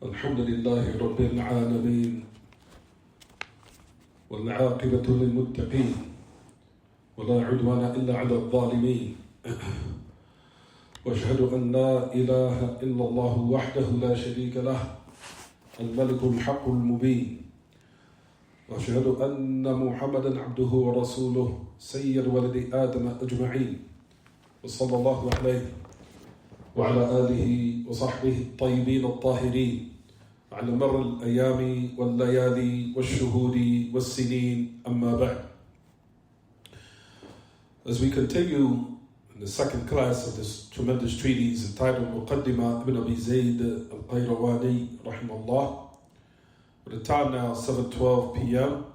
الحمد لله رب العالمين والعاقبة للمتقين ولا عدوان إلا على الظالمين وأشهد أن لا إله إلا الله وحده لا شريك له الملك الحق المبين وأشهد أن محمدا عبده ورسوله سيد ولد آدم أجمعين وصلى الله عليه وعلى آله وصحبه الطيبين الطاهرين على مر الأيام والليالي والشهود والسنين أما بعد. As we continue in the second class of this tremendous treatise entitled Muqaddimah Ibn Abee Zayd al-Qayrawani rahimahullah, with the time now 7:12 p.m.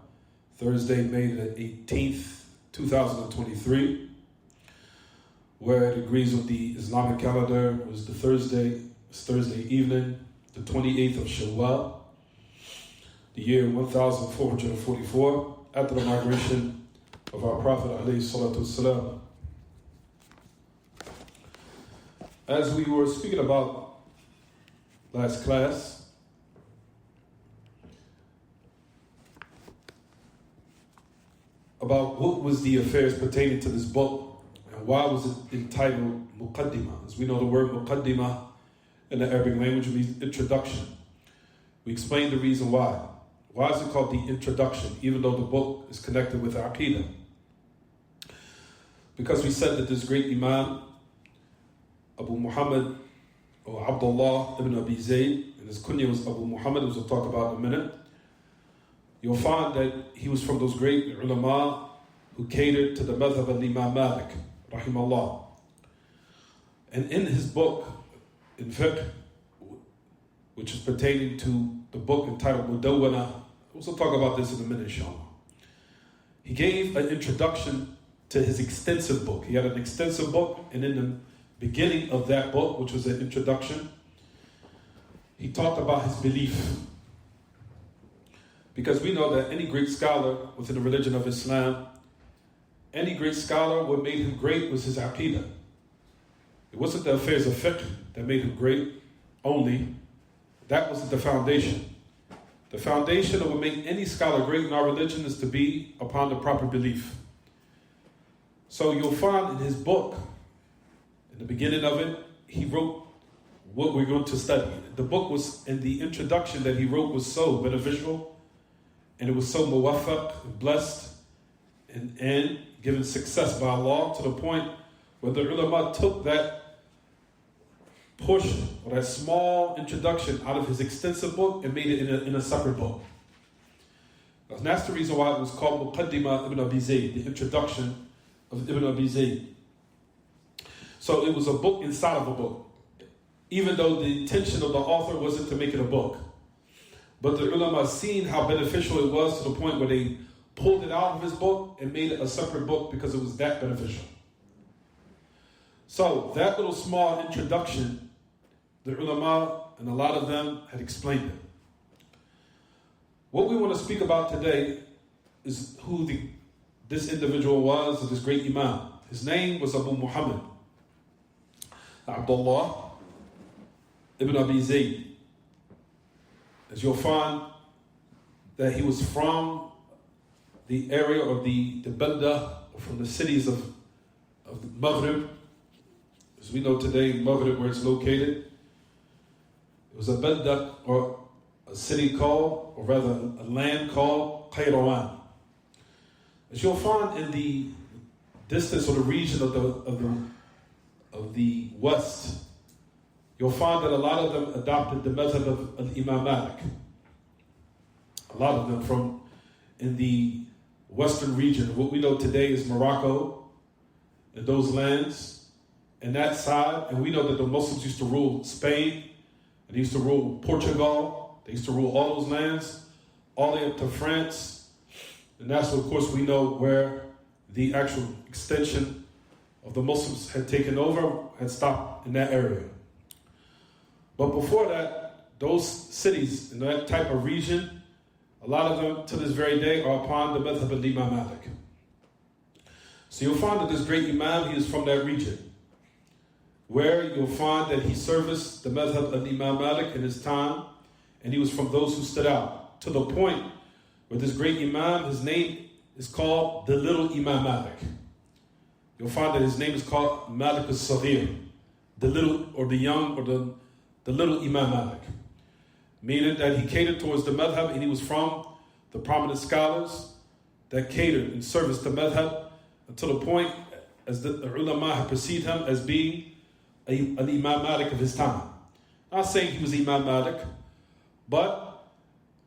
Thursday, May the 18th, 2023, where it agrees with the Islamic calendar was the Thursday evening, the 28th of Shawwal, the year 1444 after the migration of our Prophet alayhi salatu wasalam. As we were speaking about last class, about what was the affairs pertaining to this book and why was it entitled Muqaddimah. As we know, the word Muqaddimah in the Arabic language means introduction. We explained the reason why. Why is it called the introduction, even though the book is connected with Aqidah? Because we said that this great Imam, Abu Muhammad or Abdullah Ibn Abee Zayd, and his kunya was Abu Muhammad, as we'll talk about in a minute, you'll find that he was from those great ulama who catered to the madhab of Imam Malik, rahimahullah. And in his book, in fiqh, which is pertaining to the book entitled Mudawwana, we'll also talk about this in a minute, inshallah. He gave an introduction to his extensive book. He had an extensive book, and in the beginning of that book, which was an introduction, he talked about his belief. Because we know that any great scholar within the religion of Islam, any great scholar, what made him great was his aqidah. It wasn't the affairs of fiqh that made him great only. That wasn't the foundation. The foundation of what made any scholar great in our religion is to be upon the proper belief. So you'll find in his book, in the beginning of it, he wrote what we're going to study. The book was, in the introduction that he wrote, was so beneficial, and it was so muwaffaq, blessed, and given success by Allah, to the point where the ulama took that portion or that small introduction out of his extensive book and made it in a separate book. And that's the reason why it was called Muqaddimah Ibn Abee Zayd, the introduction of Ibn Abee Zayd. So it was a book inside of a book, even though the intention of the author wasn't to make it a book. But the ulama seen how beneficial it was, to the point where they pulled it out of his book and made it a separate book because it was that beneficial. So that little small introduction, the ulama and a lot of them had explained it. What we want to speak about today is who this individual was, this great Imam. His name was Abu Muhammad Abdullah Ibn Abee Zayd. As you'll find that he was from the area of the Balda, or from the cities of the Maghrib. As we know today, Maghrib, where it's located, it was a Balda, or a city called, or rather a land called Qayrawani. As you'll find in the distance or the region of the west, you'll find that a lot of them adopted the madhab of Imam Malik. A lot of them from in the western region, what we know today is Morocco, and those lands, and that side. And we know that the Muslims used to rule Spain, and they used to rule Portugal, they used to rule all those lands, all the way up to France. And that's what, of course, we know where the actual extension of the Muslims had taken over, had stopped in that area. But before that, those cities in that type of region, a lot of them to this very day are upon the madhab of Imam Malik. So you'll find that this great Imam, he is from that region, where you'll find that he serviced the madhab of Imam Malik in his time, and he was from those who stood out, to the point where this great Imam, his name is called the little Imam Malik. You'll find that his name is called Malik al-Saghir, the little or the young or the little Imam Malik. Meaning that he catered towards the madhab, and he was from the prominent scholars that catered in service to madhab, until the point as the ulama have perceived him as being an Imam Malik of his time. Not saying he was Imam Malik, but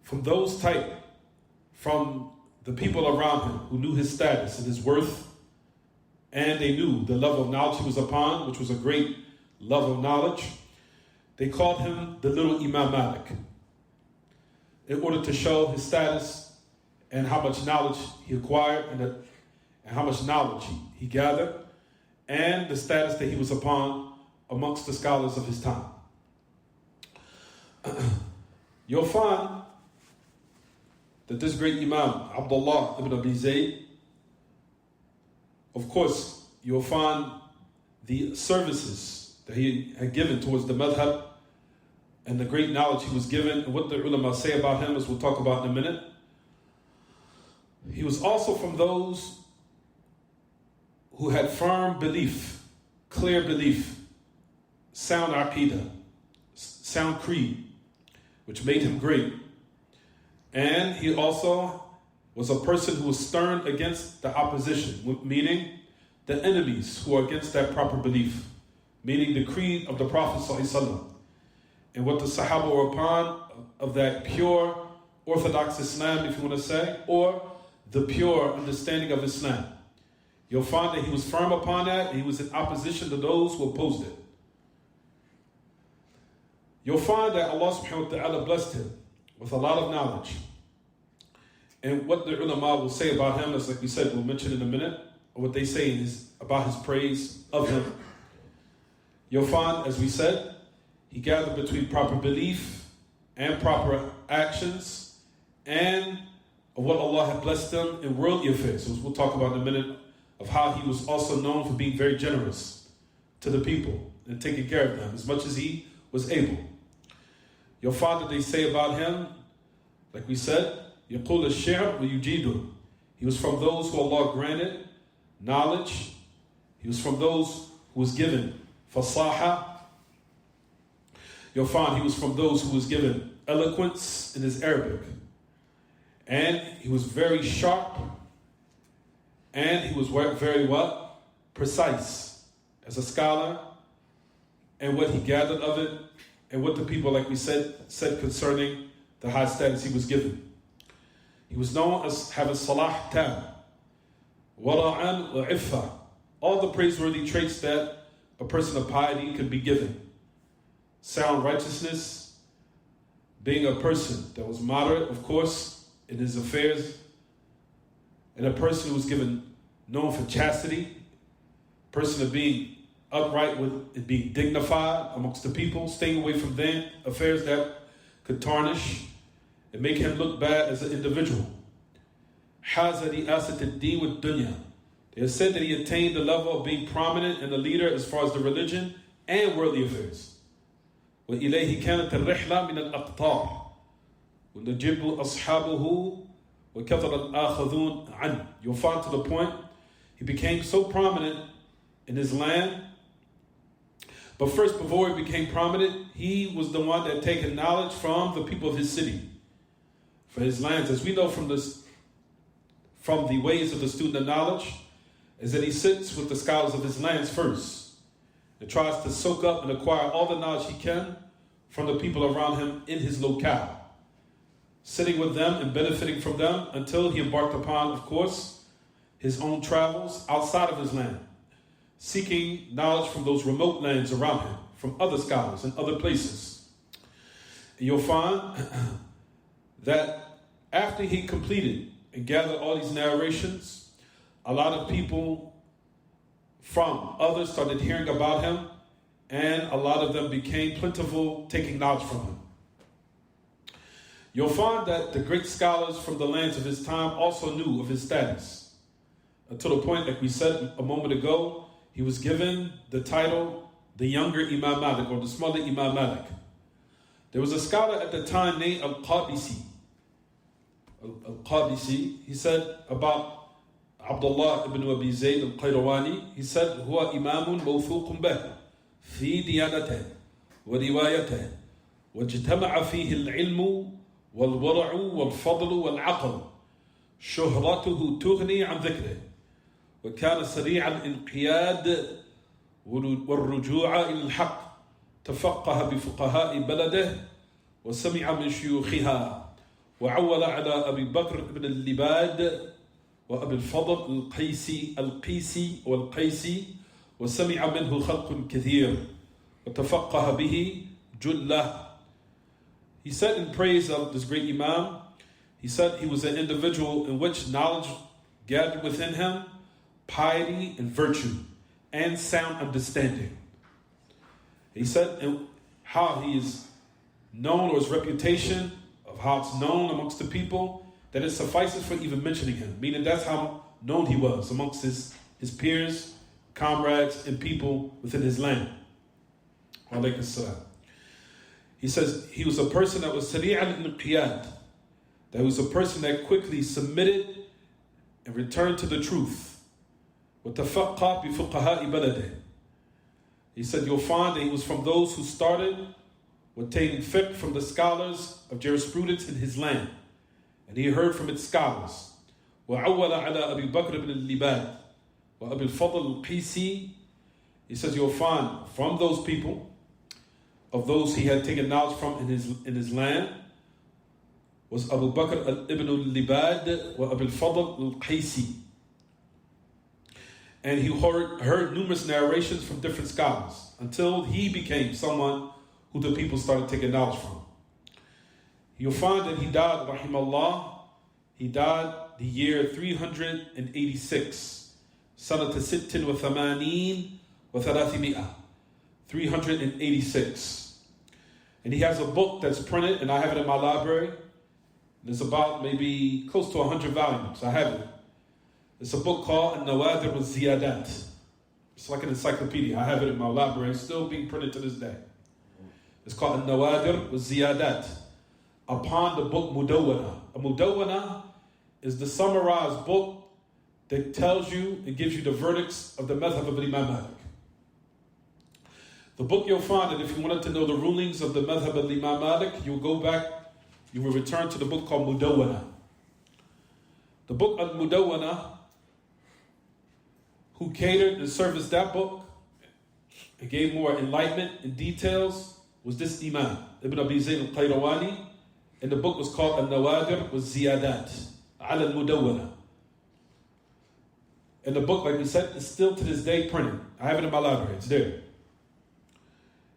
from those type, from the people around him who knew his status and his worth, and they knew the level of knowledge he was upon, which was a great level of knowledge, they called him the little Imam Malik, in order to show his status and how much knowledge he acquired and how much knowledge he gathered, and the status that he was upon amongst the scholars of his time. You'll find that this great Imam, Abdullah ibn Abee Zayd, of course, you'll find the services that he had given towards the madhab and the great knowledge he was given, and what the ulama say about him, as we'll talk about in a minute. He was also from those who had firm belief, clear belief, sound aqidah, sound creed, which made him great. And he also was a person who was stern against the opposition, meaning the enemies who are against that proper belief, meaning the creed of the Prophet ﷺ, and what the Sahaba were upon of that pure Orthodox Islam, if you want to say, or the pure understanding of Islam. You'll find that he was firm upon that, and he was in opposition to those who opposed it. You'll find that Allah subhanahu wa ta'ala blessed him with a lot of knowledge. And what the ulama will say about him, as like we said, we'll mention in a minute, or what they say is about his praise of him. You'll find, as we said, he gathered between proper belief and proper actions, and of what Allah had blessed him in worldly affairs. So we'll talk about in a minute of how he was also known for being very generous to the people and taking care of them as much as he was able. Your father, they say about him, like we said, يَقُولَ الشِّعْرُ وَيُجِيدُ. He was from those who Allah granted knowledge. He was from those who was given fasaha. You'll find he was from those who was given eloquence in his Arabic. And he was very sharp, and he was very what? Precise as a scholar, and what he gathered of it, and what the people, like we said concerning the high status he was given. He was known as having salah tam, wara'an wa iffa, all the praiseworthy traits that a person of piety could be given. Sound righteousness, being a person that was moderate, of course, in his affairs, and a person who was known for chastity, person of being upright with being dignified amongst the people, staying away from them affairs that could tarnish and make him look bad as an individual. Hazari asat ad-din with dunya. They have said that he attained the level of being prominent and a leader as far as the religion and worldly affairs. وإليه كانت الرحلة من الأقطار ونجب أصحابه وكثر الآخذون عنه. You'll find to the point he became so prominent in his land. But first, before he became prominent, he was the one that had taken knowledge from the people of his city, for his lands. As we know from the ways of the student of knowledge, is that he sits with the scholars of his lands first and tries to soak up and acquire all the knowledge he can from the people around him in his locale, sitting with them and benefiting from them until he embarked upon, of course, his own travels outside of his land, seeking knowledge from those remote lands around him, from other scholars and other places. And you'll find that after he completed and gathered all these narrations, a lot of people from others started hearing about him, and a lot of them became plentiful, taking knowledge from him. You'll find that the great scholars from the lands of his time also knew of his status, until the point, like we said a moment ago, he was given the title, the younger Imam Malik, or the smaller Imam Malik. There was a scholar at the time named al-Qabisi. Al-Qabisi, he said about Abdullah ibn Abee Zayd al-Qayrawani, he said, هو إمام موثوق به في ديانته وروايته واجتمع فيه العلم والورع والفضل والعقل شهرته تغني عن ذكره وكان سريع الانقياد والرجوع إلى الحق تفقه بفقهاء بلده وسمع من شيوخها وعول على أبي بكر بن اللباد وأبي الفضل القيسي وسمع منه خلق كثير وتفقه به جلة. He said in praise of this great Imam, he said he was an individual in which knowledge gathered within him, piety and virtue, and sound understanding. He said how he is known, or his reputation of how it's known amongst the people, that it suffices for even mentioning him, meaning that's how known he was amongst his peers, comrades, and people within his land. Alaykum salam. He says he was a person that was sari' al-inqiyad, that was a person that quickly submitted and returned to the truth. وَتَفَقَّى بِفُقَهَاءِ بَلَدِهِ. He said you'll find that he was from those who started obtaining fiqh from the scholars of jurisprudence in his land, and he heard from its scholars. وَعَوَّلَ عَلَى أَبِي بَكْرِ بْنِ اللِّبَادِ وَأَبِي الْفَضْلِ الْقِيسِي. He says you'll find from those people, of those he had taken knowledge from in his land, was Abu Bakr ibn al-Libad wa Abu al-Fadl al-Qaysi. And he heard numerous narrations from different scholars until he became someone who the people started taking knowledge from. You'll find that he died, rahimahullah, he died the year 386, sanat sittin wa thamanin wa thalathimi'ah, 386. And he has a book that's printed, and I have it in my library. It's about maybe close to 100 volumes. I have it. It's a book called Al-Nawadir al-Ziyadat. It's like an encyclopedia. I have it in my library. It's still being printed to this day. It's called Al-Nawadir al-Ziyadat, upon the book Mudawwana. A Mudawwana is the summarized book that tells you and gives you the verdicts of the madhab of Imam Malik. The book you'll find that if you wanted to know the rulings of the madhab of Imam Malik, you'll go back, you will return to the book called Mudawwana. The book Al-Mudawwana, who catered and serviced that book and gave more enlightenment and details, was this Imam, Ibn Abee Zayd al-Qayrawani, and the book was called Al-Nawadir al-Ziyadat, ala al-Mudawwana. And the book, like we said, is still to this day printed. I have it in my library, it's there.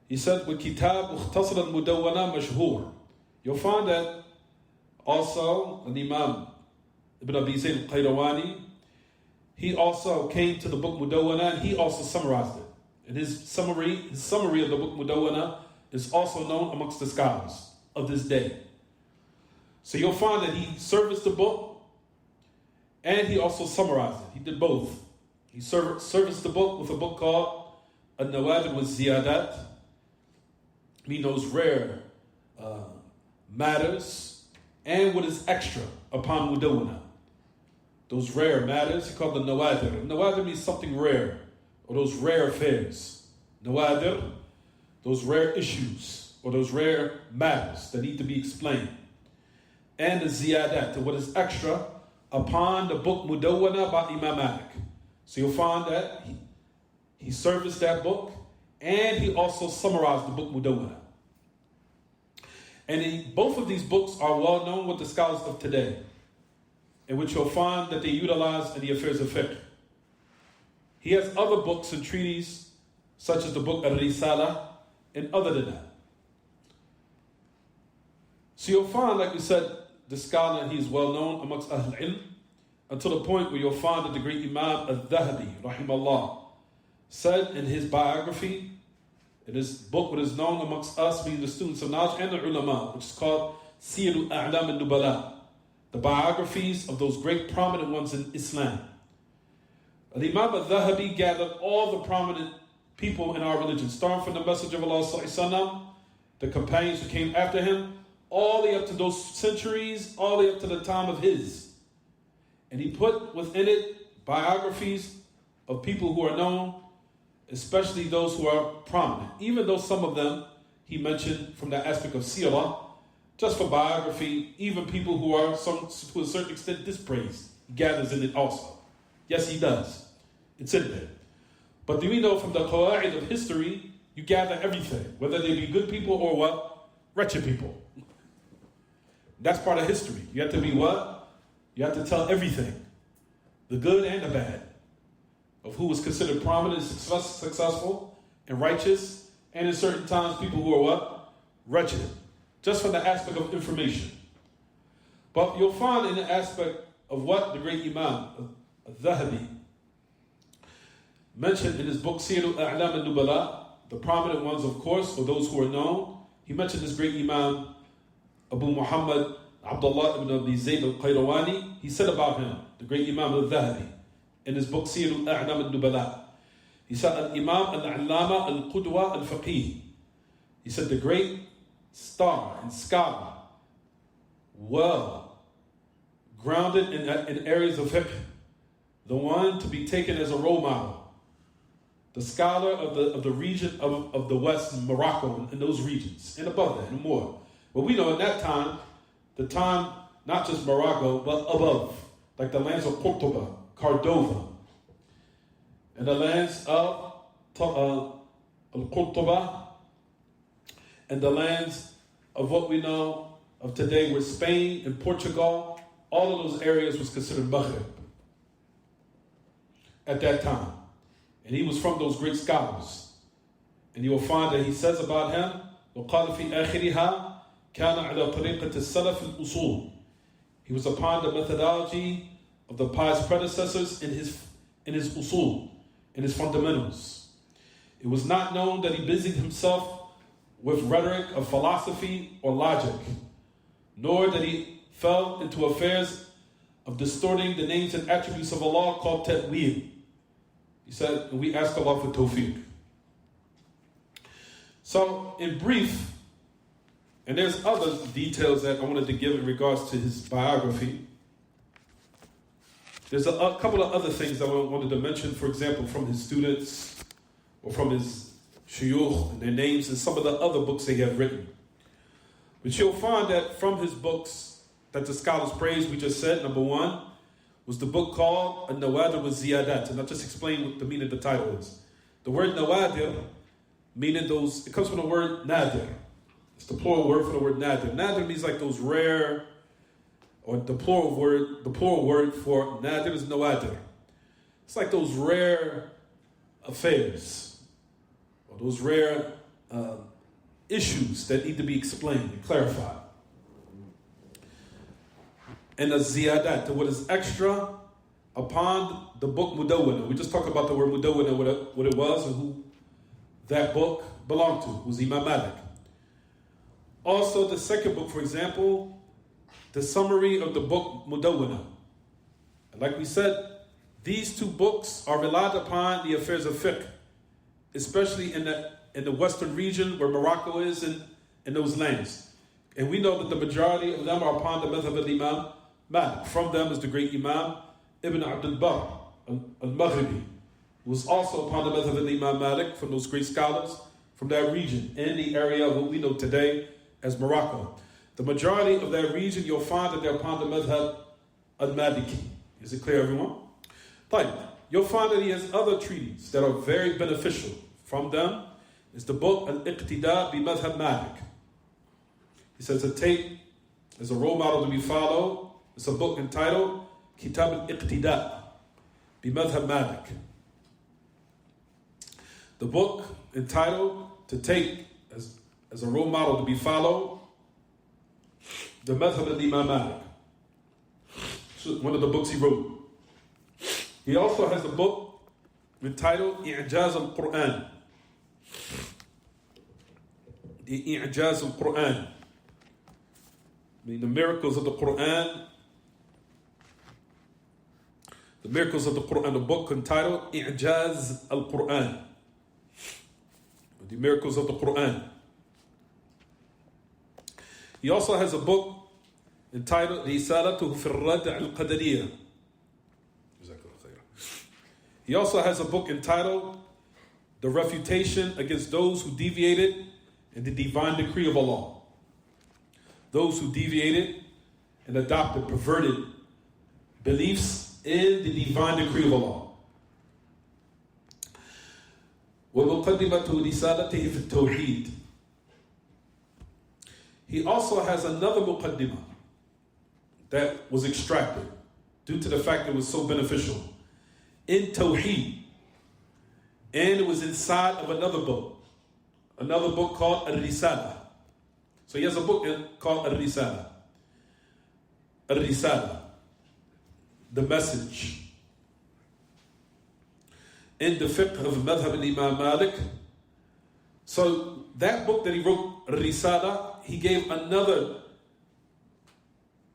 He said, وَكِتَابُ اخْتَصَرَ الْمُدَوَّنَةِ مَشْهُورٌ. You'll find that also an Imam, Ibn Abee Zayd al-Qayrawani, he also came to the book Mudawwana and he also summarized it. And his summary of the book Mudawwana is also known amongst the scholars of this day. So you'll find that he serviced the book and he also summarized it. He did both. He serviced the book with a book called Al-Nawadir al-Ziyadat, meaning those rare matters, and what is extra upon Mudawwana. Those rare matters, he called the Nawadir. Nawadir means something rare, or those rare affairs. Nawadir, those rare issues, or those rare matters that need to be explained. And the Ziyadat, what is extra upon the book Mudawwana by Imam Malik. So you'll find that he serviced that book, and he also summarized the book Mudawwana. And both of these books are well known with the scholars of today, in which you'll find that they utilize in the affairs of fiqh. He has other books and treatises, such as the book Al-Risala, and other than that. So you'll find, like we said, the scholar, he is well known amongst Ahl Ilm, until the point where you'll find that the great Imam al-Dhahabi, rahimahullah, said in his biography, in his book, what is known amongst us, being the students of knowledge and the ulama, which is called Siyar al-A'lam al-Nubala, the biographies of those great prominent ones in Islam. Al-Imam al-Dhahabi gathered all the prominent people in our religion, starting from the Messenger of Allah sallallahu alaihi wasallam the companions who came after him, all the way up to those centuries, all the way up to the time of his. And he put within it biographies of people who are known, especially those who are prominent. Even though some of them he mentioned from the aspect of seerah, just for biography, even people who are to a certain extent dispraised, he gathers in it also. Yes, he does. It's in there. But do we know from the qawa'id of history, you gather everything, whether they be good people or what? Wretched people. That's part of history. You have to be what? You have to tell everything, the good and the bad, of who was considered prominent, successful, and righteous, and in certain times people who are what? Wretched. Just from the aspect of information. But you'll find in the aspect of what the great Imam al-Dhahabi mentioned in his book Siyar al-A'lam al-Nubala, the prominent ones, of course, for those who are known. He mentioned this great Imam Abu Muhammad Abdullah Ibn Abee Zayd al-Qayrawani. He said about him, the great Imam al-Dhahabi, in his book Siyar al-A'lam al-Nubala. He said, Al-Imam al-Allama al-Qudwa al-Faqih. He said, the great star and scholar, well grounded in areas of fiqh, the one to be taken as a role model, the scholar of the region of the West, Morocco, and those regions, and above that, and more. But we know in that time, the time, not just Morocco, but above, like the lands of Cordoba, Cordova, and the lands of Al-Qurtuba, and the lands of what we know of today were Spain and Portugal. All of those areas was considered Maghrib at that time. And he was from those great scholars. And you will find that he says about him, وَقَالَ فِي آخِرِهَا كَانَ عَلَى طَرِيقَةِ السَّلَفِ الْأُصُولِ. He was upon the methodology of the pious predecessors in his usul, in his fundamentals. It was not known that he busied himself with rhetoric of philosophy or logic, nor that he fell into affairs of distorting the names and attributes of Allah called ta'wil. He said, and we ask Allah for tawfiq. So, in brief, and there's other details that I wanted to give in regards to his biography. There's a couple of other things that I wanted to mention, for example, from his students or from his shuyukh and their names and some of the other books they have written. But you'll find that from his books that the scholars praise, we just said, number one, was the book called Al-Nawadir wa Ziyadat. And I'll just explain what the meaning of the title is. The word Nawadir, meaning those, it comes from the word Nadir. It's the plural word for the word Nadir. Nadir means like those rare, or the plural word for Nadir is Nawadir. It's like those rare affairs, or those rare issues that need to be explained and clarified. And the ziyadat, what is extra upon the book Mudawwana. We just talked about the word Mudawwana, what it was, and who that book belonged to, was Imam Malik. Also, the second book, for example, the summary of the book Mudawwana. Like we said, these two books are relied upon the affairs of fiqh, especially in the western region where Morocco is and in those lands. And we know that the majority of them are upon the madhab of Imam Malik. From them is the great Imam Ibn Abdul Barr al-Maghribi, who was also upon the madhab of Imam Malik, from those great scholars from that region, in the area of what we know today as Morocco. The majority of that region, you'll find that they're upon the madhab al-Maliki. Is it clear, everyone? Fine. You'll find that he has other treaties that are very beneficial. From them is the book Al-Iqtida bi Madhab Malik. He says, to take as a role model to be followed. It's a book entitled Kitab al-Iqtida bi Madhab Malik. The book entitled to take as a role model to be followed, the Madhab of Imam Malik. One of the books he wrote. He also has a book entitled I'jaz al-Quran. The I'jaz al-Quran. I mean, the miracles of the Quran. The miracles of the Quran. A book entitled I'jaz al-Quran. The miracles of the Quran. He also has a book entitled Risalatuhu fi al-Rad' al-Qadariyya. He also has a book entitled The Refutation Against Those Who Deviated in the Divine Decree of Allah. Those who deviated and adopted perverted beliefs in the divine decree of Allah. وَمُقَدِّمَةُ رِسَالَتِهِ فِي التَّوْحِيدِ. He also has another muqaddimah that was extracted due to the fact that it was so beneficial in Tawheed, and it was inside of another book called Al-Risala. So he has a book called Al-Risala. Al-Risala, the message. In the fiqh of Madhab al-Imam Malik. So that book that he wrote, Al-Risala, he gave another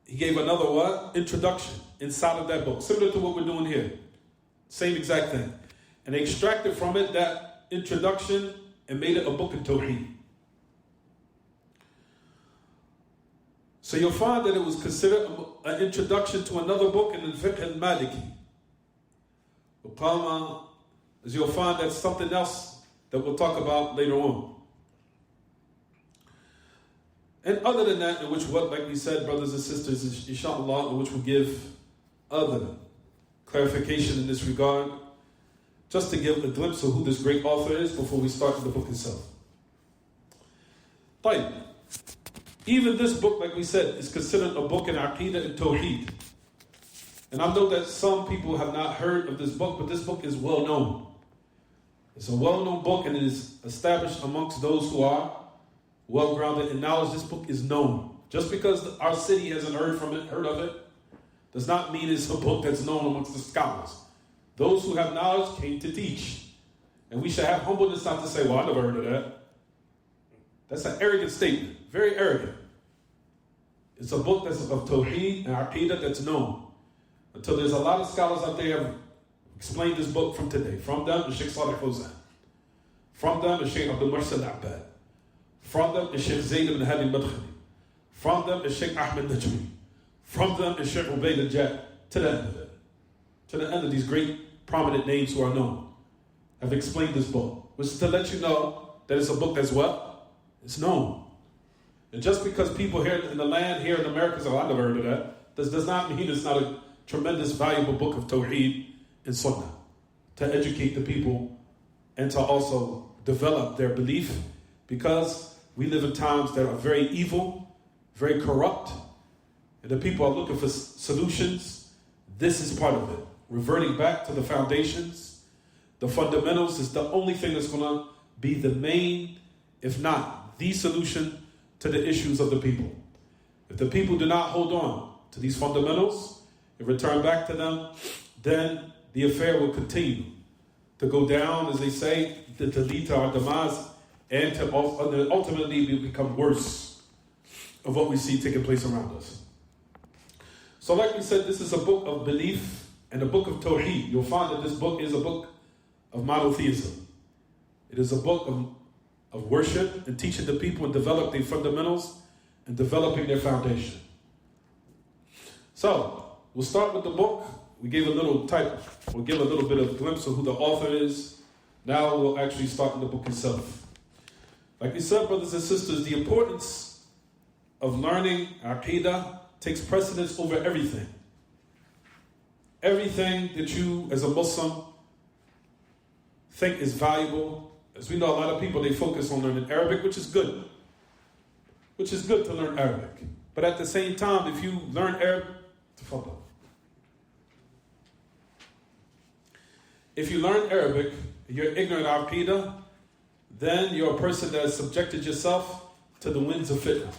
what? Introduction inside of that book, similar to what we're doing here. Same exact thing. And they extracted from it that introduction and made it a book of Tawheed. So you'll find that it was considered an introduction to another book in the Fiqh al-Maliki. As you'll find, that's something else that we'll talk about later on. And other than that, in which what, like we said, brothers and sisters, inshallah, in which we'll give other clarification in this regard, just to give a glimpse of who this great author is before we start the book itself. Right. Even this book, like we said, is considered a book in Aqidah and Tawheed. And I know that some people have not heard of this book, but this book is well known. It's a well-known book, and it is established amongst those who are well-grounded in knowledge. This book is known. Just because our city hasn't heard of it, does not mean it's a book that's known amongst the scholars. Those who have knowledge came to teach. And we should have humbleness not to say, well, I never heard of that. That's an arrogant statement. Very arrogant. It's a book that's of Tawheed and Aqidah that's known. Until there's a lot of scholars out there have explained this book from today. From them, the Sheikh Salih Fawzan. From them, the Sheikh Abdul Muhsin al-Abbad. From them, the Sheikh Zayd ibn Hadi al-Madkhali. From them, the Sheikh Ahmed Najmi. From them, the Sheikh Ubayd al-Jad. To the end of it. To the end of these great prominent names who are known have explained this book. Which is to let you know that it's a book that's what? It's known. And just because people here in the land, here in America, say, oh, I never heard of that, does not mean it's not a tremendous, valuable book of Tawheed and Sunnah to educate the people and to also develop their belief, because we live in times that are very evil, very corrupt, and the people are looking for solutions. This is part of it. Reverting back to the foundations, the fundamentals is the only thing that's going to be the main, if not the solution to the issues of the people. If the people do not hold on to these fundamentals and return back to them, then the affair will continue to go down, as they say, to lead to our demise, and to ultimately become worse of what we see taking place around us. So like we said, this is a book of belief and a book of Tawheed. You'll find that this book is a book of monotheism. It is a book of worship and teaching the people and develop their fundamentals and developing their foundation. So, we'll start with the book. We gave we'll give a little bit of glimpse of who the author is. Now we'll actually start in the book itself. Like we said, brothers and sisters, the importance of learning Aqidah takes precedence over everything. Everything that you, as a Muslim, think is valuable. As we know, a lot of people, they focus on learning Arabic, which is good. Which is good to learn Arabic. But at the same time, if you learn Arabic, if you learn Arabic, you're ignorant of Aqidah, then you're a person that has subjected yourself to the winds of fitna,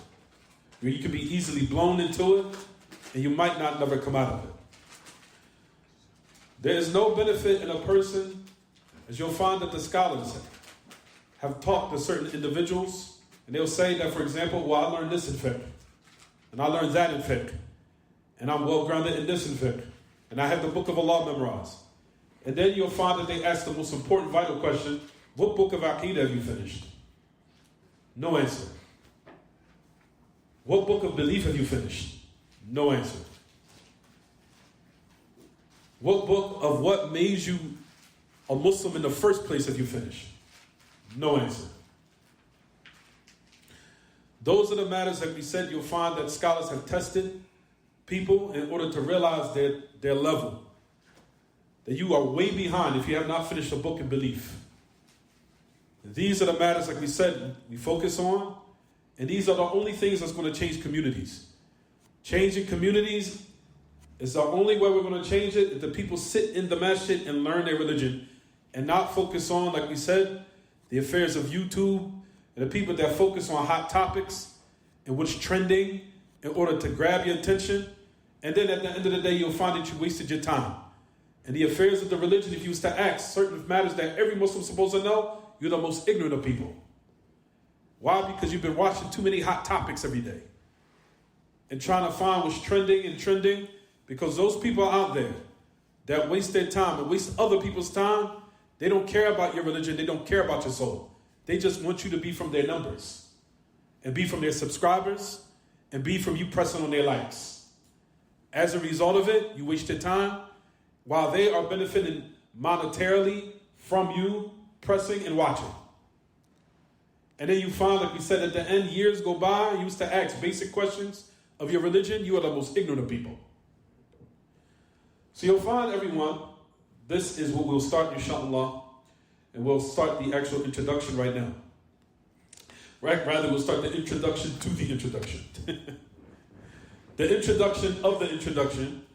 where you can be easily blown into it, and you might not never come out of it. There is no benefit in a person, as you'll find that the scholars have talked to certain individuals, and they'll say that, for example, well, I learned this in fiqh, and I learned that in fiqh, and I'm well-grounded in this in fiqh, and I have the book of Allah memorized. And then you'll find that they ask the most important, vital question, what book of Aqidah have you finished? No answer. What book of belief have you finished? No answer. What book of what made you a Muslim in the first place have you finished? No answer. Those are the matters that we said you'll find that scholars have tested people in order to realize their level. That you are way behind if you have not finished a book in belief. These are the matters, like we said, we focus on, and these are the only things that's going to change communities. Changing communities is the only way we're going to change it if the people sit in the masjid and learn their religion and not focus on, like we said, the affairs of YouTube and the people that focus on hot topics and what's trending in order to grab your attention. And then at the end of the day, you'll find that you wasted your time. And the affairs of the religion, if you was to ask certain matters that every Muslim is supposed to know, you're the most ignorant of people. Why? Because you've been watching too many hot topics every day and trying to find what's trending, because those people out there that waste their time and waste other people's time, they don't care about your religion, they don't care about your soul. They just want you to be from their numbers and be from their subscribers and be from you pressing on their likes. As a result of it, you waste your time while they are benefiting monetarily from you pressing and watching. And then you find, like we said at the end, years go by, you used to ask basic questions of your religion, you are the most ignorant of people. So you'll find, everyone, this is what we'll start, inshallah, and we'll start the actual introduction right now. Right? Rather, we'll start the introduction to the introduction. The introduction of the introduction.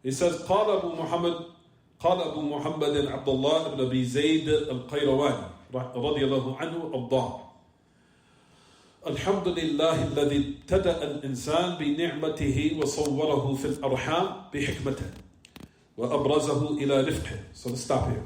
It says, قال أبو محمد عبد الله بن أبي زيد al-Qayrawani رضي الله عنه أرضاه. الحمد لله الذي ابتدأ الإنسان بنعمته وصوره في الأرحام بحكمته وأبرزه إلى رفقه. So let's stop here.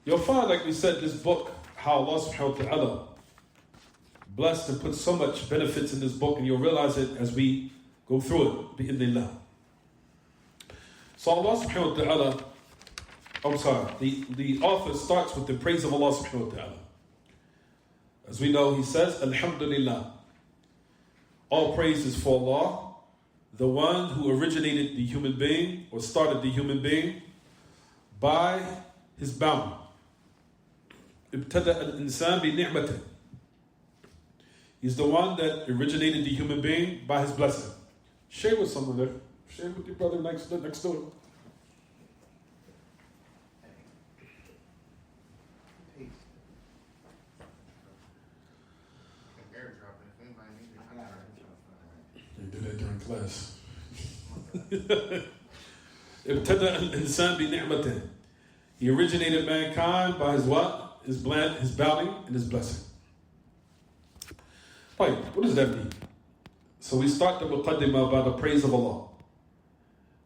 You'll find, like we said, this book, how Allah subhanahu wa ta'ala blessed and put so much benefits in this book, and you'll realize it as we go through it, bi'idhnillah. So Allah subhanahu wa ta'ala, the author starts with the praise of Allah subhanahu wa ta'ala. As we know, he says, Alhamdulillah. All praise is for Allah, the one who originated the human being, or started the human being, by his bounty. ابتدأ الإنسان بنعمته. He's the one that originated the human being by his blessing. Share with someone there. Share with your brother next door. They do that during class. ابتدأ الإنسان بنعمته. He originated mankind by his what? His bounty and his blessing. Right, what does that mean? So we start the muqaddimah by the praise of Allah.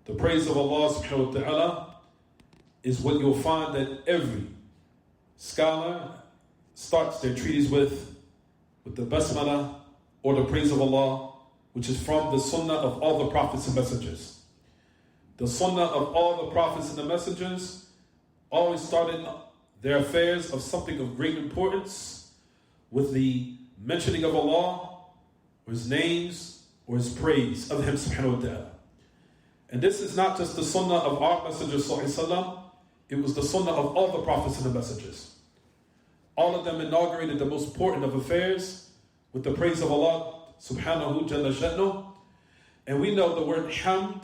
The praise of Allah subhanahu wa ta'ala is what you'll find that every scholar starts their treatise with the basmalah, or the praise of Allah, which is from the sunnah of all the prophets and messengers. The sunnah of all the prophets and the messengers always started their affairs of something of great importance with the mentioning of Allah, or His names, or His praise of Him subhanahu wa ta'ala. And this is not just the sunnah of our Messenger sallallahu alaihi wasallam, it was the sunnah of all the prophets and the messengers. All of them inaugurated the most important of affairs with the praise of Allah subhanahu jalla sha'nu. And we know the word hamd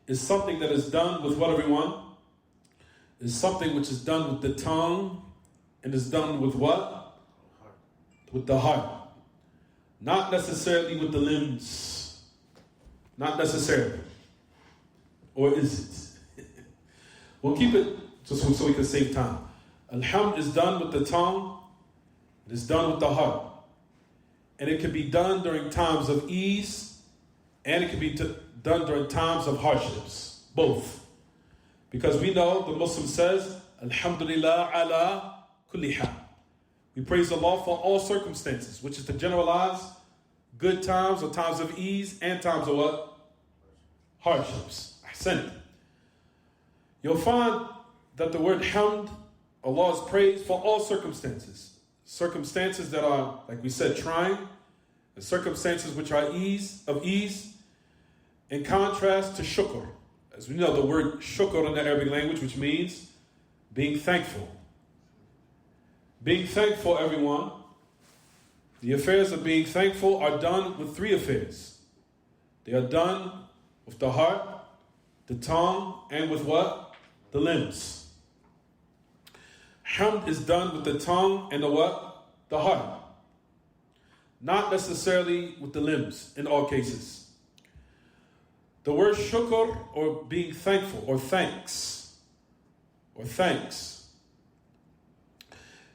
is something that is done with what, everyone? Is something which is done with the tongue and is done with what? With the heart. Not necessarily with the limbs. Not necessarily. Or is it? We'll keep it just so we can save time. Alhamd is done with the tongue. It is done with the heart. And it can be done during times of ease, and it can be done during times of hardships. Both. Because we know the Muslim says, Alhamdulillah ala kulli hal. We praise Allah for all circumstances, which is to generalize good times or times of ease and times of what? Hardships. Ahsan. You'll find that the word hamd, Allah is praised for all circumstances. Circumstances that are, like we said, trying, and circumstances which are of ease, in contrast to shukr. As we know, the word shukr in the Arabic language, which means being thankful. Being thankful, everyone, the affairs of being thankful are done with three affairs. They are done with the heart, the tongue, and with what? The limbs. Hamd is done with the tongue and the what? The heart. Not necessarily with the limbs in all cases. The word shukr, or being thankful, or thanks,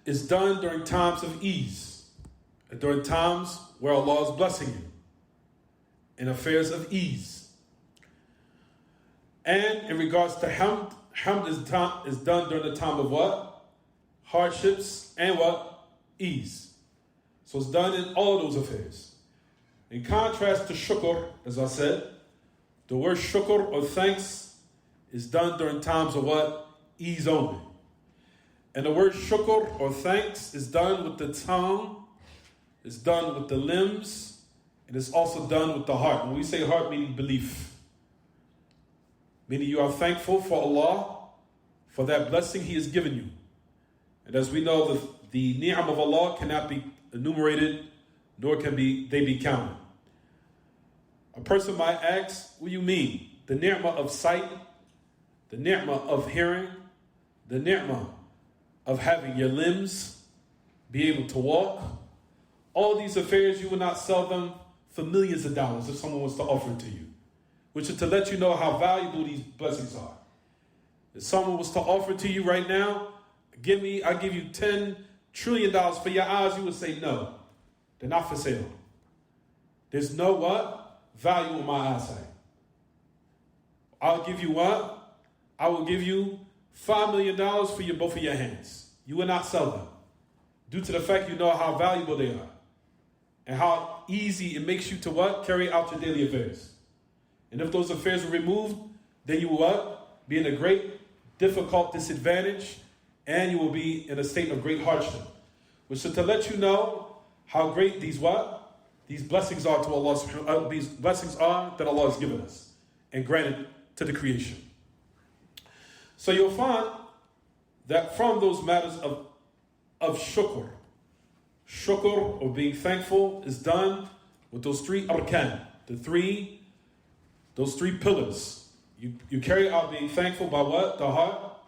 is done during times of ease, and during times where Allah is blessing you, in affairs of ease. And in regards to hamd, hamd is done during the time of what? Hardships and what? Ease. So it's done in all those affairs. In contrast to shukr, as I said, the word shukr, or thanks, is done during times of what? Ease only. And the word shukr, or thanks, is done with the tongue, it's done with the limbs, and it's also done with the heart. When we say heart, meaning belief. Meaning you are thankful for Allah, for that blessing He has given you. And as we know, the ni'am of Allah cannot be enumerated, nor can they be counted. A person might ask, what do you mean? The ni'mah of sight, the ni'mah of hearing, the ni'mah of having your limbs, be able to walk. All these affairs, you will not sell them for millions of dollars if someone was to offer it to you. Which is to let you know how valuable these blessings are. If someone was to offer to you right now, I give you $10 trillion for your eyes, you would say no. They're not for sale. There's no what? Value in my eyesight. I'll give you what? I will give you $5 million for both of your hands. You will not sell them. Due to the fact you know how valuable they are. And how easy it makes you to what? Carry out your daily affairs. And if those affairs are removed, then you will what? Be in a great, difficult disadvantage, and you will be in a state of great hardship. Which is to let you know how great these what? These blessings are to Allah. These blessings are that Allah has given us and granted to the creation. So you'll find that from those matters of shukr, or being thankful, is done with those three arkan, those three pillars. You carry out being thankful by what? The heart,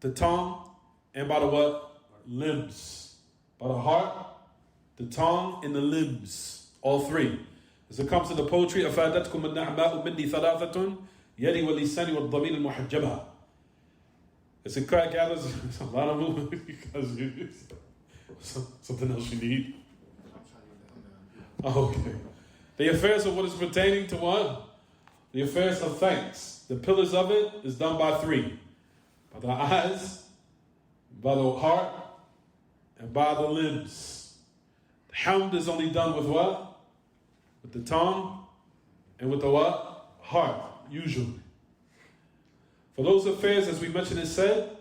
the tongue, and by the what? Limbs. By the heart, the tongue, and the limbs. All three. As it comes in the poetry, أَفَادَتْكُمُ النَّعْمَاءُ مِنِّي ثَلَاثَةٌ يَدِي وَاللِّسَانِ وَالضَّمِيرِ الْمُحَجَّبَةِ. As it gathers a lot of movement because something else you need. Oh, okay. The affairs of what is pertaining to what? The affairs of thanks. The pillars of it is done by three. By the eyes, by the heart, and by the limbs. The hamd is only done with what? With the tongue and with the what? Heart, usually. For those affairs, as we mentioned, it said,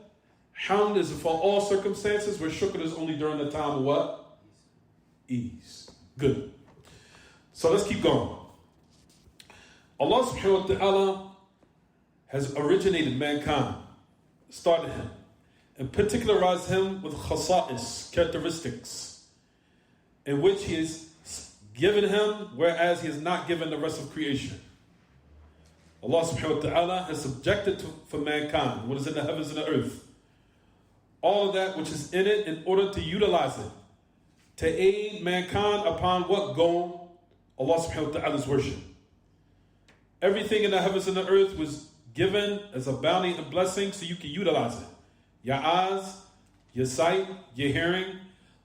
hamd is for all circumstances, where shukr is only during the time of what? Ease. Good. So let's keep going. Allah subhanahu wa ta'ala has originated mankind, started him, and particularized him with khasa'is, characteristics, in which he has given him, whereas he has not given the rest of creation. Allah subhanahu wa ta'ala has subjected for mankind what is in the heavens and the earth, all of that which is in it, in order to utilize it, to aid mankind upon what goal? Allah subhanahu wa ta'ala's worship. Everything in the heavens and the earth was given as a bounty and blessing so you can utilize it. Your eyes, your sight, your hearing,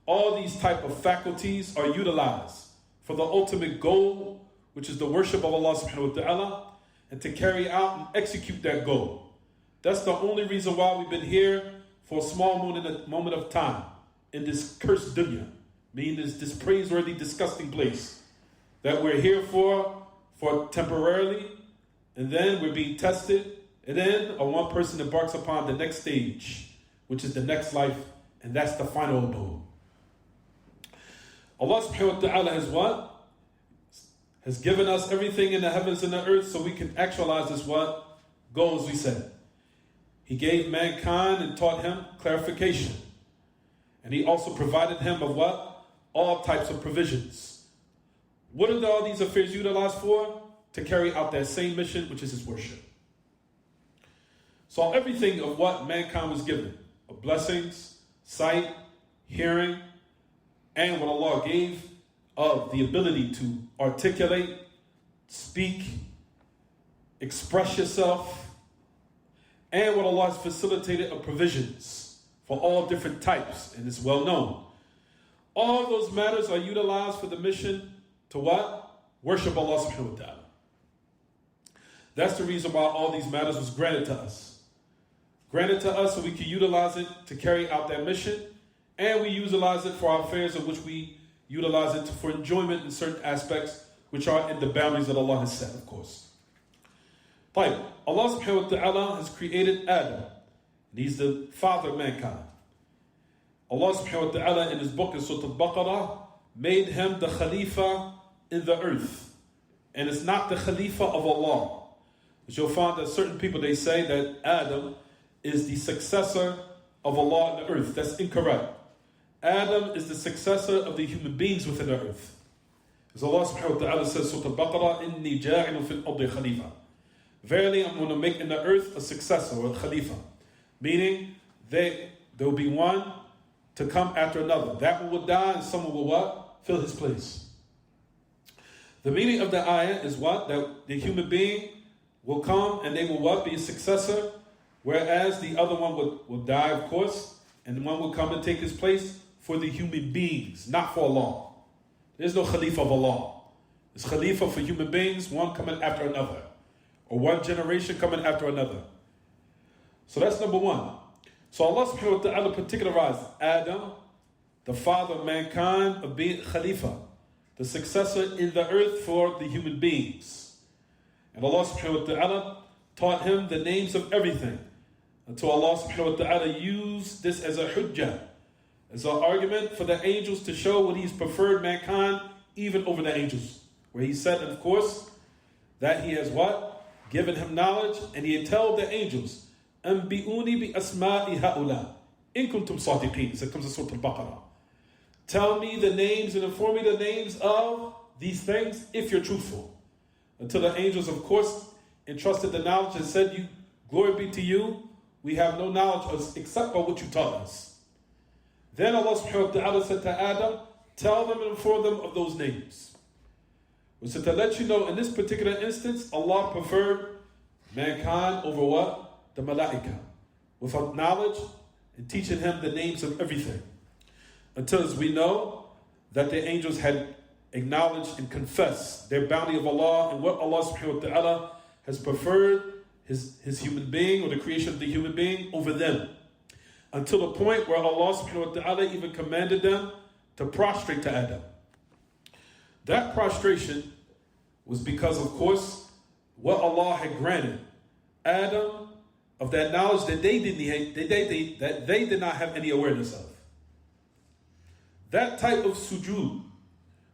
all these type of faculties are utilized for the ultimate goal, which is the worship of Allah subhanahu wa ta'ala, and to carry out and execute that goal. That's the only reason why we've been here for a small moment of time in this cursed dunya, meaning this praiseworthy, disgusting place. that we're here for temporarily, and then we're being tested, and then one person embarks upon the next stage, which is the next life, and that's the final abode. Allah subhanahu wa ta'ala has what? Has given us everything in the heavens and the earth so we can actualize this what? Goal, as we said. He gave mankind and taught him clarification. And he also provided him of what? All types of provisions. What are all these affairs utilized for? To carry out that same mission, which is his worship. So everything of what mankind was given, of blessings, sight, hearing, and what Allah gave of the ability to articulate, speak, express yourself, and what Allah has facilitated of provisions for all different types, and it's well known. All those matters are utilized for the mission to what? Worship Allah subhanahu wa ta'ala. That's the reason why all these matters was granted to us. Granted to us so we can utilize it to carry out that mission, and we utilize it for our affairs of which we utilize it for enjoyment in certain aspects which are in the boundaries that Allah has set, of course. Allah subhanahu wa ta'ala has created Adam, and he's the father of mankind. Allah subhanahu wa ta'ala in his book in Surah Al-Baqarah made him the Khalifa in the earth. And it's not the Khalifa of Allah. But you'll find that certain people, they say that Adam is the successor of Allah in the earth. That's incorrect. Adam is the successor of the human beings within the earth. As Allah subhanahu wa ta'ala says, Surah Al-Baqarah, إِنِّي جَاعِلٌ فِي الْأَرْضِ خَلِيفَةً. Verily, I'm going to make in the earth a successor or a Khalifa. Meaning, there will be one to come after another. That one will die and someone will what? Fill his place. The meaning of the ayah is what? That the human being will come and they will what? Be a successor, whereas the other one will die, of course, and the one will come and take his place for the human beings, not for Allah. There's no Khalifa of Allah. There's Khalifa for human beings, one coming after another, or one generation coming after another. So that's number one. So Allah subhanahu wa ta'ala particularized Adam, the father of mankind, of being Khalifa, the successor in the earth for the human beings. And Allah subhanahu wa ta'ala taught him the names of everything, until Allah subhanahu wa ta'ala used this as a hujjah, as an argument for the angels to show what he's preferred mankind even over the angels. Where he said, of course, that he has what? Given him knowledge, and he had told the angels, أَنْبِئُونِي بِأَسْمَاءِ هَؤُلَاءِ إِن كُنْتُمْ صَادِقِينَ. As it comes to Surah Al-Baqarah. Tell me the names and inform me the names of these things if you're truthful. Until the angels, of course, entrusted the knowledge and said, "You, glory be to you, we have no knowledge except by what you taught us." Then Allah subhanahu wa ta'ala said to Adam, tell them and inform them of those names. So to let you know, in this particular instance, Allah preferred mankind over what? The malaika. Without knowledge and teaching him the names of everything. Until as we know that the angels had acknowledged and confessed their bounty of Allah and what Allah subhanahu wa ta'ala has preferred his human being or the creation of the human being over them. Until the point where Allah subhanahu wa ta'ala even commanded them to prostrate to Adam. That prostration was because, of course, what Allah had granted Adam of that knowledge that they did not have any awareness of. That type of sujood,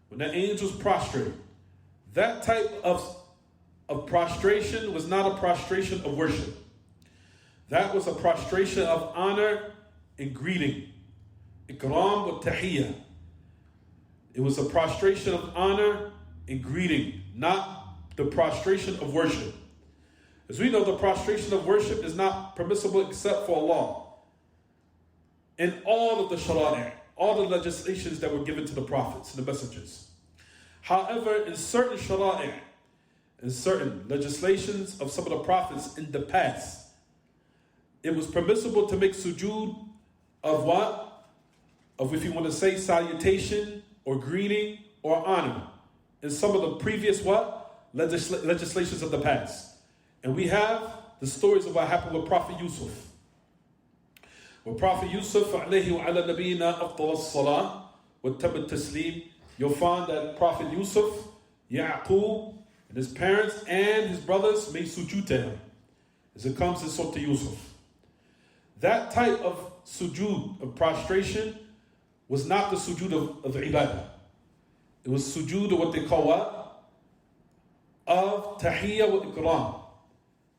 when the angels prostrate, that type of prostration was not a prostration of worship. That was a prostration of honor and greeting. Ikram wa tahiyyah. It was a prostration of honor and greeting, not the prostration of worship. As we know, the prostration of worship is not permissible except for Allah. In all of the shara'i', all the legislations that were given to the prophets and the messengers. However, in certain shara'i', in certain legislations of some of the prophets in the past, it was permissible to make sujood of what? Of, if you want to say, salutation or greeting or honor. In some of the previous what? Legislations of the past. And we have the stories of what happened with Prophet Yusuf. With Prophet Yusuf, alayhi wa ala nabiyina afdal as-salah wa tabat taslim, you'll find that Prophet Yusuf, Ya'qub and his parents and his brothers made sujood to him. As it comes in Surah Yusuf. That type of sujood, of prostration, was not the sujood of ibadah. It was sujood of what they call what? Of tahiyya wa ikram.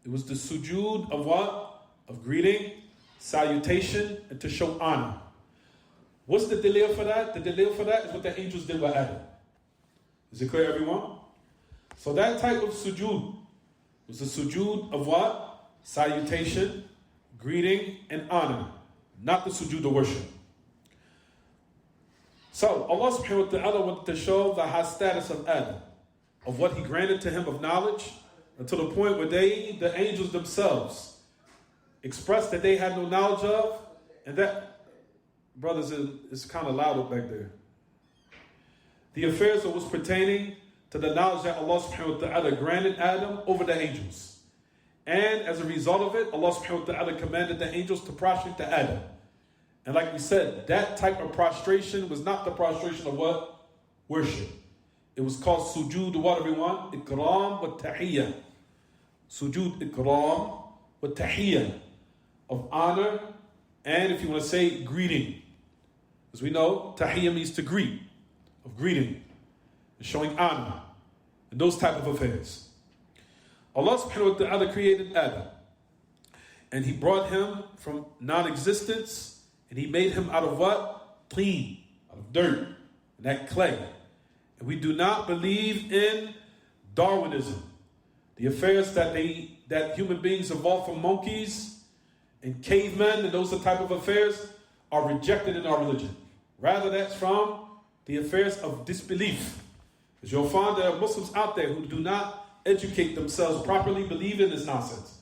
It was the sujood of what? Of greeting, salutation, and to show honor. What's the delay for that? The delay for that is what the angels did with Adam. Is it clear, everyone? So that type of sujood was the sujood of what? Salutation, greeting, and honor. Not the sujood of worship. So Allah subhanahu wa ta'ala wanted to show the high status of Adam, of what he granted to him of knowledge, until the point where the angels themselves, expressed that they had no knowledge of, and that, brothers, it's kind of loud up back there. The affairs of what's pertaining to the knowledge that Allah subhanahu wa ta'ala granted Adam over the angels. And as a result of it, Allah subhanahu wa ta'ala commanded the angels to prostrate to Adam. And like we said, that type of prostration was not the prostration of what? Worship. It was called sujood, what, everyone? Ikram wa tahiyyah. Sujood ikram wa tahiyyah. Of honor, and if you want to say, greeting. As we know, tahiyyah means to greet. Of greeting. And showing honor. And those type of affairs. Allah subhanahu wa ta'ala created Adam. And he brought him from non-existence. And he made him out of what? Teen, out of dirt. And that clay. And we do not believe in Darwinism. The affairs that human beings evolved from monkeys and cavemen and those type of affairs are rejected in our religion. Rather, that's from the affairs of disbelief. Because you'll find there are Muslims out there who do not educate themselves properly, believe in this nonsense.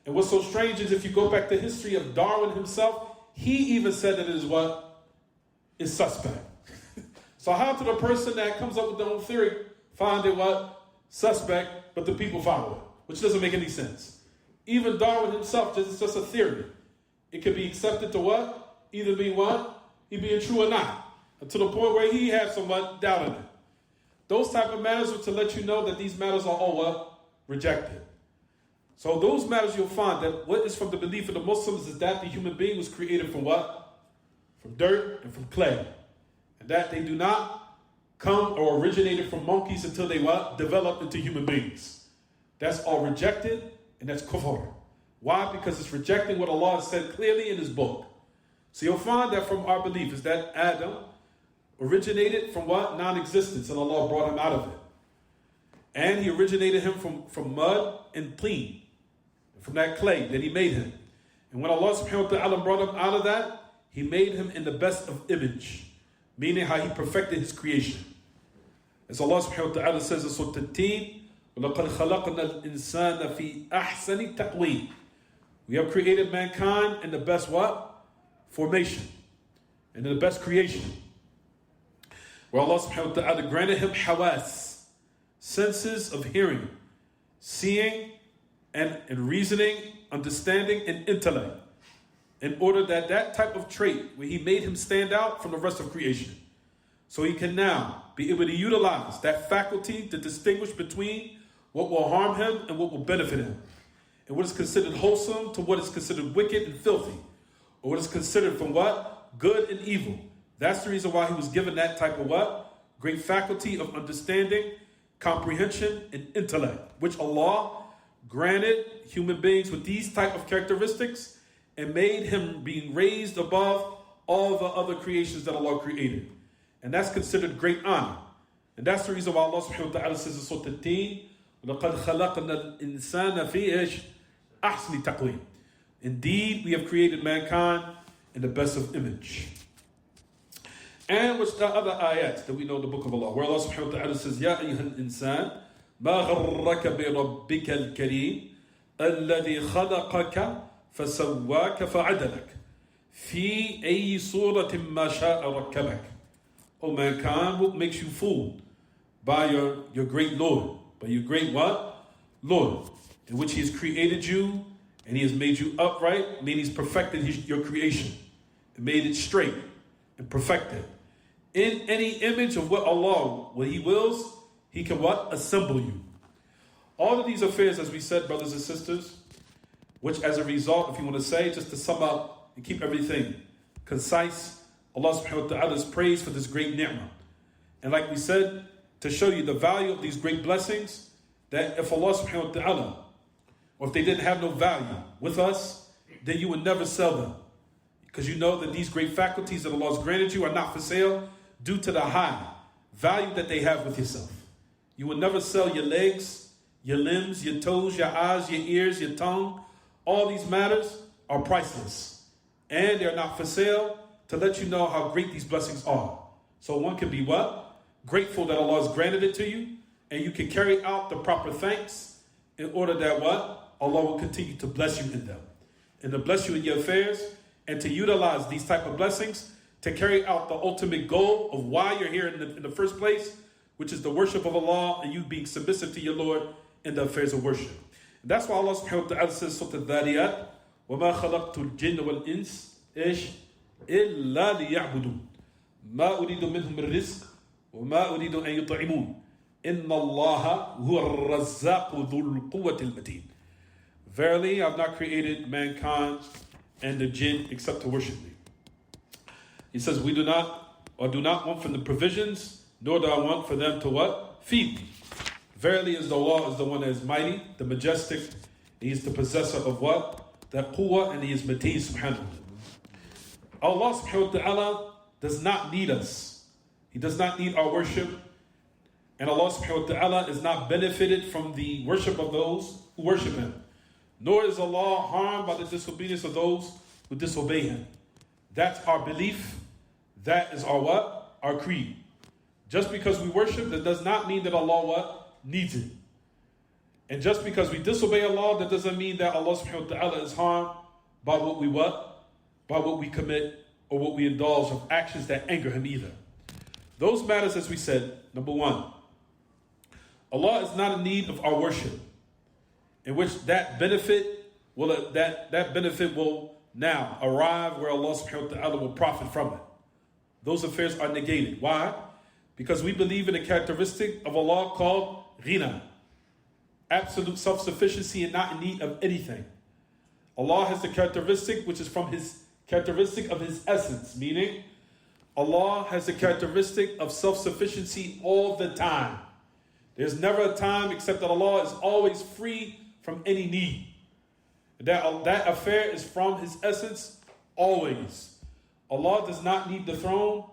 And what's so strange is if you go back to history of Darwin himself, he even said that it is what? Is suspect. So how to the person that comes up with their own theory find it what? Suspect, but the people follow it, which doesn't make any sense. Even Darwin himself, it's just a theory. It can be accepted to what? Either be what? He being true or not. To the point where he has somewhat doubt in it. Those type of matters are to let you know that these matters are all what? Rejected. So those matters you'll find that what is from the belief of the Muslims is that the human being was created from what? From dirt and from clay. And that they do not come or originated from monkeys until they what? Develop into human beings. That's all rejected and that's kufr. Why? Because it's rejecting what Allah has said clearly in His book. So you'll find that from our belief is that Adam originated from what? Non-existence, and Allah brought him out of it. And He originated him from mud and teen, from that clay that He made him. And when Allah subhanahu wa ta'ala brought him out of that, He made him in the best of image, meaning how He perfected His creation. As Allah subhanahu wa ta'ala says in Surah At-Teen, وَلَقَدْ خَلَقْنَا الْإِنسَانَ فِي أَحْسَنِ تَقْوِيمٍ. We have created mankind in the best what? Formation. And in the best creation. Where Allah subhanahu wa ta'ala granted him hawas, senses of hearing, seeing, and reasoning, understanding, and intellect. In order that type of trait, where He made him stand out from the rest of creation. So he can now be able to utilize that faculty to distinguish between what will harm him and what will benefit him. And what is considered wholesome to what is considered wicked and filthy. Or what is considered from what? Good and evil. That's the reason why he was given that type of what? Great faculty of understanding, comprehension, and intellect, which Allah granted human beings with these type of characteristics and made him being raised above all the other creations that Allah created. And that's considered great honor. And that's the reason why Allah subhanahu wa ta'ala says in Surah At-Teen, وَلَقَدْ خَلَقْنَا الْإِنسَانَ فِي أَحْسَنِ تَقْوِيمٍ. Indeed, we have created mankind in the best of image. And which the other ayats that we know in the book of Allah, where Allah subhanahu wa ta'ala says, يَا أَيُّهَا الْإِنسَانِ مَا غَرَّكَ بِرَبِّكَ الْكَرِيمِ الَّذِي خَلَقَكَ فَسَوَّاكَ فَعَدَلَكَ فِي أَيِّ صُورَةٍ مَا شَاءَ رَكَّبَكَ. O mankind, what makes you fooled? By your great Lord. By your great what? Lord. In which He has created you, and He has made you upright, meaning He's perfected your creation. And made it straight and perfected. In any image of what Allah, what He wills, He can what? Assemble you. All of these affairs, as we said, brothers and sisters, which as a result, if you want to say, just to sum up and keep everything concise, Allah subhanahu wa ta'ala is praised for this great ni'mah. And like we said, to show you the value of these great blessings, that if Allah subhanahu wa ta'ala, or if they didn't have no value with us, then you would never sell them. Because you know that these great faculties that Allah has granted you are not for sale due to the high value that they have with yourself. You would never sell your legs, your limbs, your toes, your eyes, your ears, your tongue. All these matters are priceless. And they're not for sale to let you know how great these blessings are. So one can be what? Grateful that Allah has granted it to you. And you can carry out the proper thanks in order that what? Allah will continue to bless you in them. And to bless you in your affairs. And to utilize these type of blessings to carry out the ultimate goal of why you're here in the first place, which is the worship of Allah and you being submissive to your Lord in the affairs of worship. And that's why Allah subhanahu wa ta'ala says, Surah Al-Dhariyat, وَمَا خَلَقْتُ الْجِنَّ وَالْإِنسِ إِيش إِلَّا لِيَعْبُدُونَ مَا أُرِيدُ مِنْهُمْ الرِّزْقِ وَمَا أُرِيدُ أَن يُطْعِمُونَ إِنَّ اللَّهَ هُوَ الرَّزَّاقُ ذُو الْقُوَّةِ الْمَتِينَ. Verily, I have not created mankind and the jinn except to worship me. He says, we do not want from the provisions, nor do I want for them to what? Feed me. Verily is the Allah is the one that is mighty, the majestic. He is the possessor of what? The quwwah, and He is mateen subhanahu. Allah subhanahu wa ta'ala does not need us. He does not need our worship. And Allah subhanahu wa ta'ala is not benefited from the worship of those who worship Him. Nor is Allah harmed by the disobedience of those who disobey Him. That's our belief. That is our what? Our creed. Just because we worship, that does not mean that Allah what? Needs it. And just because we disobey Allah, that doesn't mean that Allah subhanahu wa ta'ala is harmed by what we what? By what we commit or what we indulge of actions that anger Him either. Those matters, as we said, number one, Allah is not in need of our worship, in which that benefit will now arrive where Allah subhanahu wa ta'ala will profit from it. Those affairs are negated. Why? Because we believe in a characteristic of Allah called ghina, absolute self-sufficiency and not in need of anything. Allah has the characteristic which is from His characteristic of His essence, meaning Allah has the characteristic of self-sufficiency all the time. There's never a time except that Allah is always free from any need. That affair is from His essence always. Allah does not need the throne.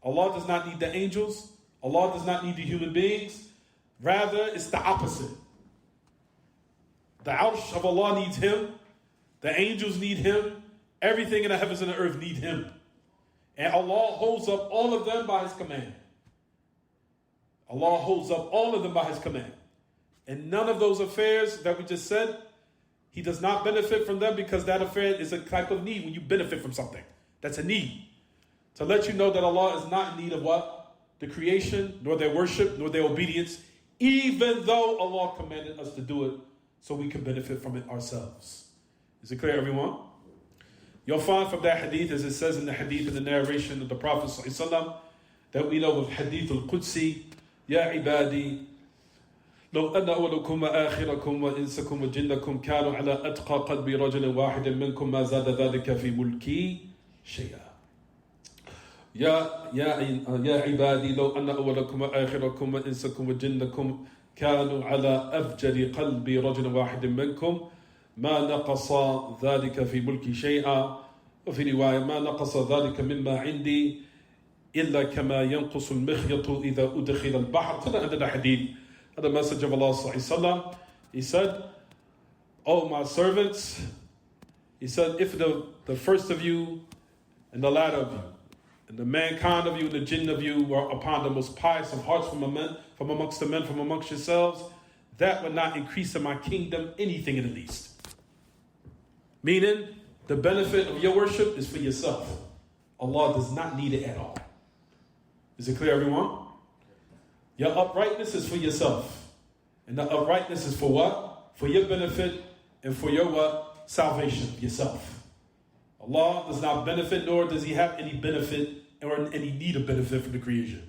Allah does not need the angels. Allah does not need the human beings. Rather, it's the opposite. The arsh of Allah needs Him. The angels need Him. Everything in the heavens and the earth need Him. And Allah holds up all of them by His command. Allah holds up all of them by His command. And none of those affairs that we just said, He does not benefit from them, because that affair is a type of need when you benefit from something. That's a need. To let you know that Allah is not in need of what? The creation, nor their worship, nor their obedience, even though Allah commanded us to do it so we can benefit from it ourselves. Is it clear, everyone? You'll find from that hadith, as it says in the hadith in the narration of the Prophet ﷺ, that we know of hadith al-Qudsi, Ya ibadi, لو أن أولكم وآخركم وإنسكم وجنكم كانوا على أتقى قلب رجل واحد منكم ما زاد ذلك في ملكي شيئا. يا عبادي لو أن أولكم وآخركم وإنسكم وجنكم كانوا على أفجر قلب رجل واحد منكم ما نقص ذلك في ملكي شيئا. وفي رواية ما نقص ذلك مما عندي إلا كما ينقص المخيط إذا أدخل البحر. To the end of the hadith, the message of Allah sallallahu alaihi wasallam, he said, "Oh my servants," he said, "if the first of you and the latter of you, and the mankind of you and the jinn of you were upon the most pious of hearts from amongst the men, from amongst yourselves, that would not increase in my kingdom anything in the least." Meaning, the benefit of your worship is for yourself. Allah does not need it at all. Is it clear, everyone? Your uprightness is for yourself. And the uprightness is for what? For your benefit and for your what? Salvation, yourself. Allah does not benefit, nor does He have any benefit or any need of benefit from the creation.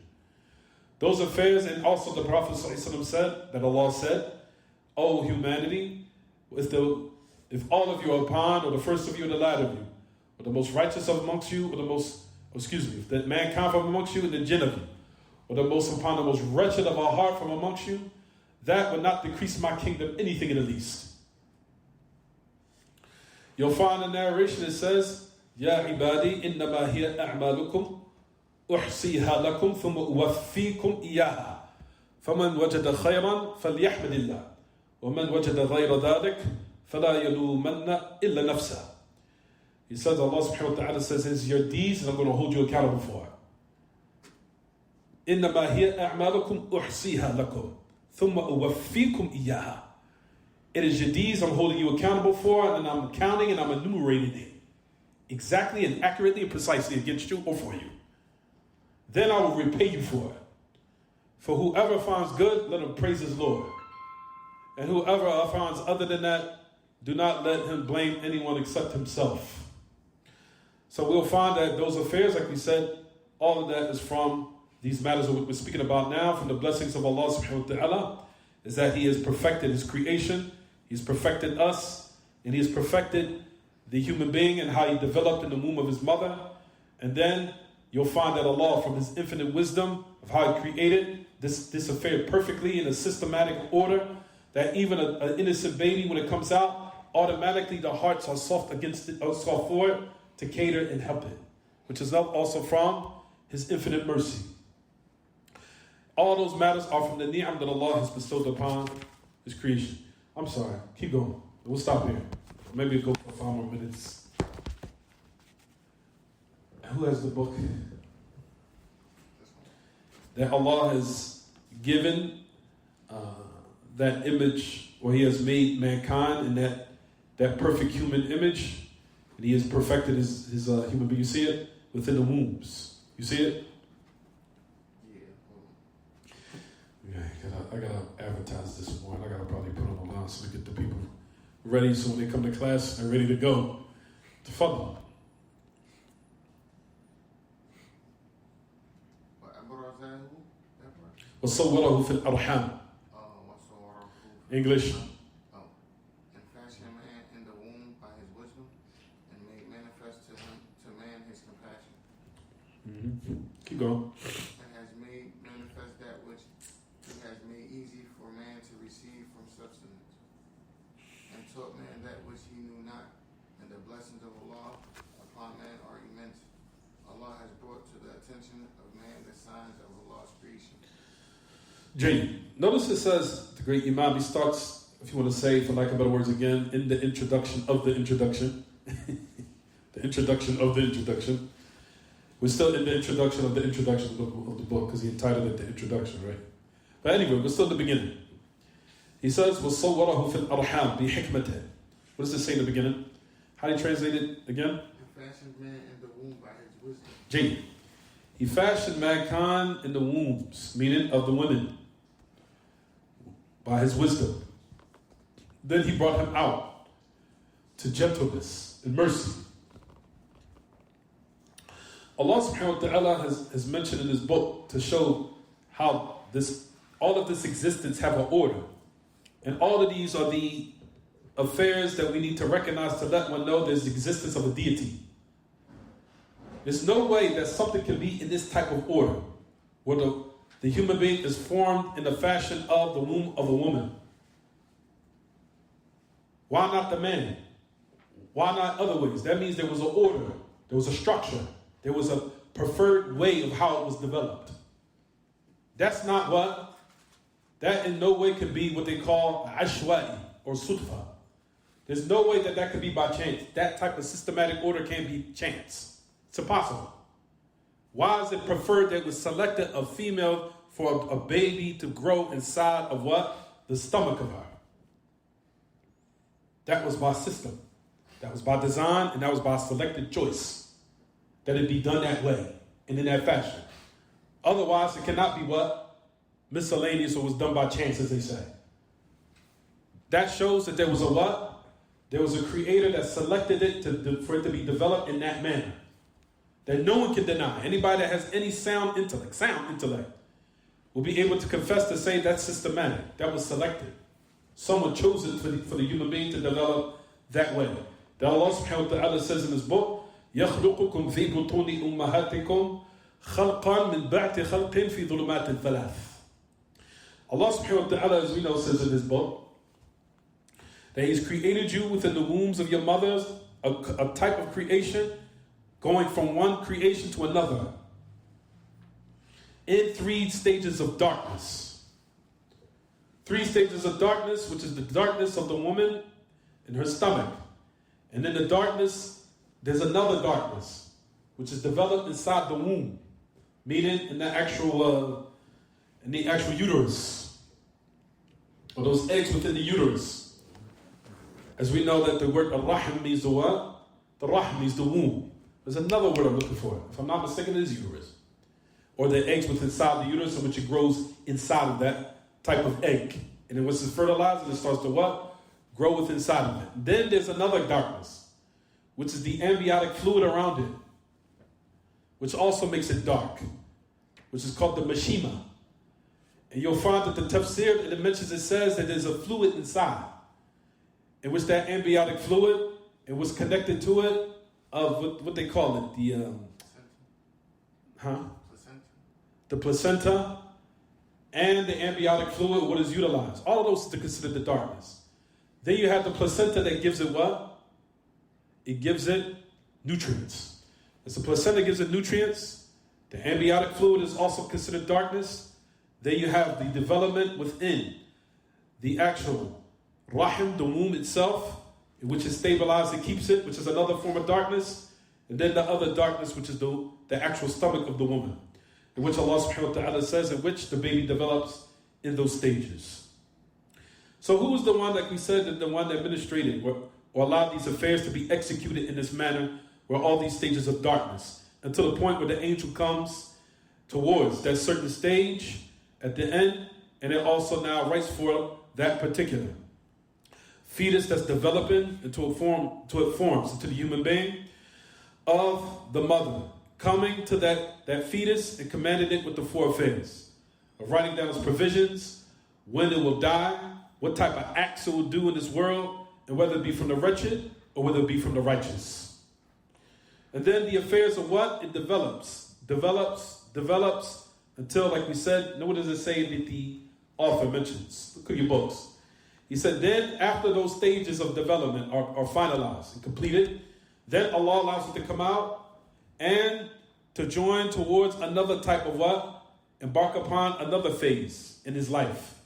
Those affairs, and also the Prophet ﷺ said, that Allah said, "O humanity, if all of you are upon, or the first of you, or the latter of you, or the most righteous of amongst you, or the most, if the mankind from amongst you, and the jinn of you, or the most upon the most wretched of our heart from amongst you, that would not decrease my kingdom anything in the least." You'll find a narration that says, "Ya ibadi, innama hiya a'malukum, أحصيها لكم ثم أوفيكم إياها فمن وجد خيرا فليحمد الله ومن وجد غير ذلك فلا يلومن إلا نفسه." He says, Allah subhanahu wa ta'ala says, "It's your deeds and I'm going to hold you accountable for it." إنما هي أعمالكم أحصيها لكم ثم أوفيكم إياها. It is your deeds I'm holding you accountable for, and I'm counting and I'm enumerating it exactly and accurately and precisely against you or for you. Then I will repay you for it. For whoever finds good, let him praise his Lord. And whoever finds other than that, do not let him blame anyone except himself. So we'll find that those affairs, like we said, all of that is from these matters that we're speaking about now, from the blessings of Allah subhanahu wa ta'ala, is that He has perfected His creation, He's perfected us, and He has perfected the human being and how He developed in the womb of His mother. And then you'll find that Allah, from His infinite wisdom of how He created this affair perfectly in a systematic order, that even an innocent baby, when it comes out, automatically the hearts are soft against it, or soft for it, to cater and help it, which is also from His infinite mercy. All those matters are from the ni'am that Allah has bestowed upon His creation. I'm sorry, keep going. We'll stop here. Maybe go for 5 more minutes. Who has the book? That Allah has given that image, or He has made mankind in that perfect human image, and He has perfected his human being. You see it within the wombs. You see it? Yeah, I gotta advertise this more. I gotta probably put on the line so we get the people ready, so when they come to class, they're ready to go. Tafadhal. وصوره في الأرحام. English. And fashioned a man in the womb by His wisdom, and made manifest to man His compassion. Mm-hmm. Keep going. And has made manifest that which He has made easy for man to receive from substance, and taught man that which he knew not, and the blessings of Allah upon man are immense. Allah has brought to the attention of man the signs of Allah's creation. Jane, notice it says, the great Imam, he starts, if you want to say, for lack of better words again, in the introduction of the introduction. The introduction of the introduction. We're still in the introduction of the introduction of the book, because he entitled it the introduction, right? But anyway, we're still at the beginning. He says, وَصَوَّرَهُ فِي الْأَرْحَامِ بِحِكْمَةٍ. What does it say in the beginning? How do you translate it again? He fashioned man in the womb by His wisdom. Jane. He fashioned mankind in the wombs, meaning of the women, by His wisdom. Then He brought him out to gentleness and mercy. Allah subhanahu wa ta'ala has mentioned in His book to show how all of this existence have an order. And all of these are the affairs that we need to recognize to let one know there's the existence of a deity. There's no way that something can be in this type of order, where the human being is formed in the fashion of the womb of a woman. Why not the man? Why not other ways? That means there was an order, there was a structure, there was a preferred way of how it was developed. That's not what, that in no way can be what they call ashwa'i or sutfa. There's no way that could be by chance. That type of systematic order can't be chance. It's impossible. Why is it preferred that it was selected a female for a baby to grow inside of what? The stomach of her. That was by system. That was by design, and that was by selected choice. That it be done that way and in that fashion. Otherwise, it cannot be what? Miscellaneous, or was done by chance, as they say. That shows that there was a what? There was a creator that selected it for it to be developed in that manner. That no one can deny. Anybody that has any sound intellect, will be able to confess to say that's systematic. That was selected. Someone chose it for the human being to develop that way. That Allah subhanahu wa ta'ala says in His book, يَخْلُقُكُمْ فِي بُطُونِ أُمَّهَاتِكُمْ خَلْقًا مِنْ بَعْدِ خَلْقٍ فِي ظُلُمَاتٍ ثَلَاثٍ. Allah subhanahu wa ta'ala, as we know, says in His book, that He's created you within the wombs of your mothers, a type of creation, going from one creation to another, in 3 stages of darkness. 3 stages of darkness, which is the darkness of the woman in her stomach. And in the darkness, there's another darkness, which is developed inside the womb, meaning in the actual uterus, or those eggs within the uterus. As we know that the word al-Rahim means the what? The Rahim means the womb. There's another word I'm looking for. If I'm not mistaken, it is uterus. Or the eggs within inside the uterus, in which it grows inside of that type of egg. And then once it's fertilized, it starts to what? Grow within inside of it. Then there's another darkness, which is the amniotic fluid around it, which also makes it dark, which is called the mashima. And you'll find that the tafsir, it says that there's a fluid inside, in which that amniotic fluid, and what's connected to it, of what they call it, the placenta, and the amniotic fluid, what is utilized. All of those are considered the darkness. Then you have the placenta that gives it what? It gives it nutrients. As the placenta gives it nutrients, the amniotic fluid is also considered darkness. Then you have the development within the actual rahim, the womb itself, which is stabilized and keeps it, which is another form of darkness. And then the other darkness, which is the actual stomach of the woman, in which Allah subhanahu wa ta'ala says, in which the baby develops in those stages. So who is the one, like we said, the one that administrated or allowed these affairs to be executed in this manner, where all these stages of darkness, until the point where the angel comes towards that certain stage at the end, and it also now writes for that particular fetus that's developing until it forms into the human being of the mother, coming to that fetus and commanded it with the 4 affairs of writing down its provisions, when it will die, what type of acts it will do in this world, and whether it be from the wretched or whether it be from the righteous. And then the affairs of what? It develops, until, like we said, what does it say that the author mentions? Look at your books. He said, then after those stages of development are finalized and completed, then Allah allows it to come out and to join towards another type of what? Embark upon another phase in his life,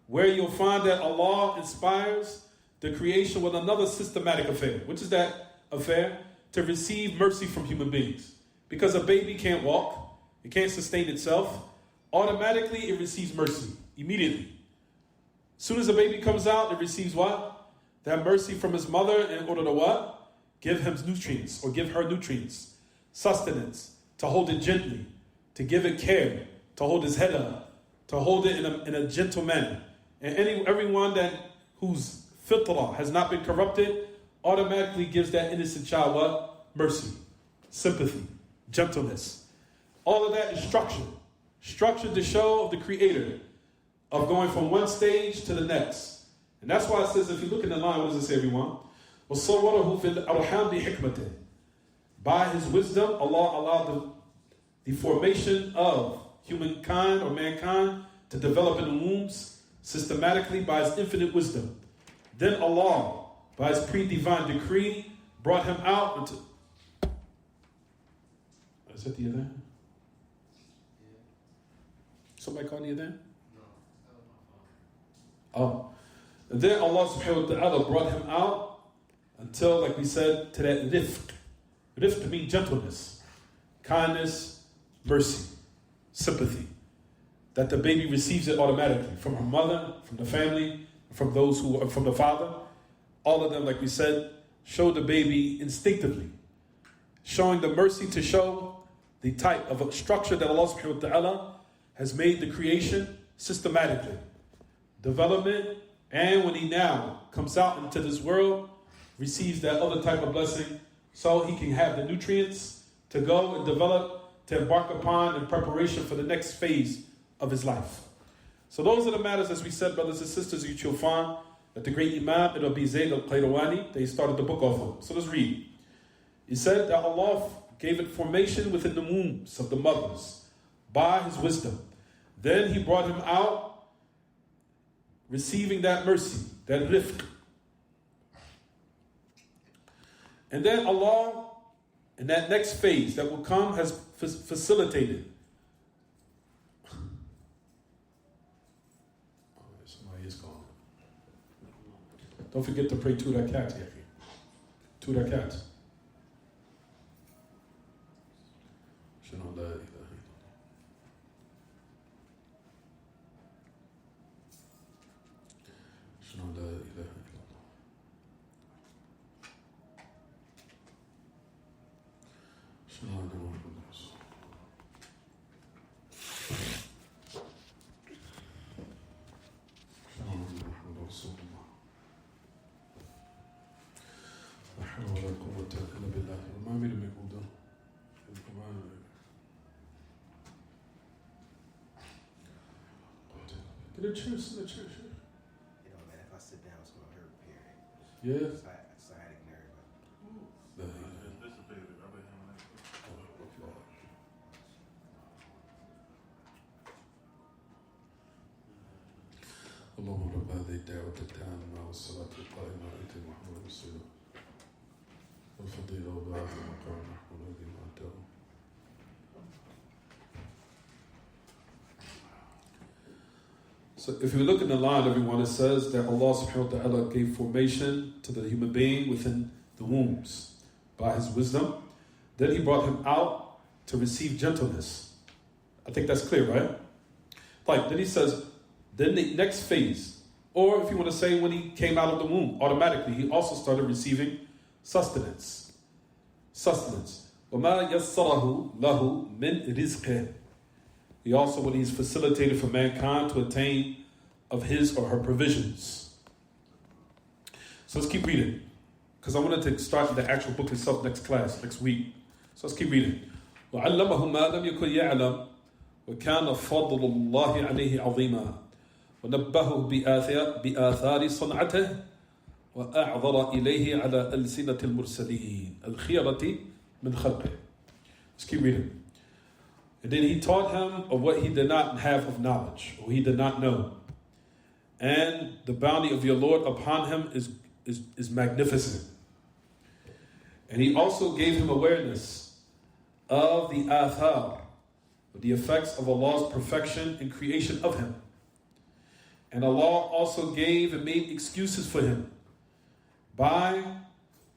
where you'll find that Allah inspires the creation with another systematic affair. Which is that affair? To receive mercy from human beings. Because a baby can't walk, it can't sustain itself, automatically it receives mercy, immediately. As soon as a baby comes out, it receives what? That mercy from his mother in order to what? Give him nutrients, or give her nutrients, sustenance, to hold it gently, to give it care, to hold his head up, to hold it in a gentle manner. And everyone whose fitrah has not been corrupted automatically gives that innocent child what? Mercy, sympathy, gentleness. All of that is structured. Structured to show the creator of going from one stage to the next. And that's why it says, if you look in the line, what does it say, everyone? وَصَوَّرَهُ فِي الْأَرْحَامِ بِحِكْمَةٍ. By his wisdom, Allah allowed the formation of humankind or mankind to develop in the wombs systematically by his infinite wisdom. Then Allah, by his pre-divine decree, brought him out into... Is that the other? Somebody call the other? Oh. And then Allah subhanahu wa ta'ala brought him out until, like we said, to that rifq. Rifq means gentleness, kindness, mercy, sympathy. That the baby receives it automatically from her mother, from the family, from those who are from the father. All of them, like we said, show the baby instinctively, showing the mercy to show the type of a structure that Allah subhanahu wa ta'ala has made the creation systematically. Development, and when he now comes out into this world, receives that other type of blessing, so he can have the nutrients to go and develop, to embark upon in preparation for the next phase of his life. So those are the matters, as we said, brothers and sisters, you shall find that the great Imam Ibn Abee Zayd al-Qayrawani, they started the book off of. So let's read. He said that Allah gave it formation within the wombs of the mothers by his wisdom. Then he brought him out, receiving that mercy, that rifq. And then Allah, in that next phase that will come, has facilitated. Somebody is gone. Don't forget to pray to that cat here. To that cat. Get a chair, sit in the chair. You know, man, if I sit down, it's going to hurt, period. Yeah. Sciatic nerve. اللهم رب هذه الدعوة التامة والصلاة القائمة آت محمد رسوله والفضيلة وبعث المقام محمود الذي وعدته. So if you look in the line, everyone, it says that Allah subhanahu wa ta'ala gave formation to the human being within the wombs by his wisdom. Then he brought him out to receive gentleness. I think that's clear, right? Like, then he says, then the next phase, or if you want to say when he came out of the womb, automatically he also started receiving sustenance. وَمَا يَسَّرَهُ لَهُ مِنْ رِزْقِهِ. He also, when he's facilitated for mankind to attain of his or her provisions. So let's keep reading, because I wanted to start the actual book itself next class, next week. So let's keep reading. وَعَلَّمَهُ مَا لَمْ يَكُنْ يَعْلَمْ وَكَانَ فَضْلُ اللَّهِ عَلَيْهِ عَظِيمًا وَنَبَّهُ بِآثَارِ صَنْعَتِهِ وَأَعْذَرَ إِلَيْهِ عَلَى أَلْسِنَةِ الْمُرْسَلِينَ الْخِيَرَةِ مِنْ خَلْقِهِ. Let's keep reading. And then he taught him of what he did not have of knowledge, or he did not know. And the bounty of your Lord upon him is magnificent. And he also gave him awareness of the athar, the effects of Allah's perfection and creation of him. And Allah also gave and made excuses for him by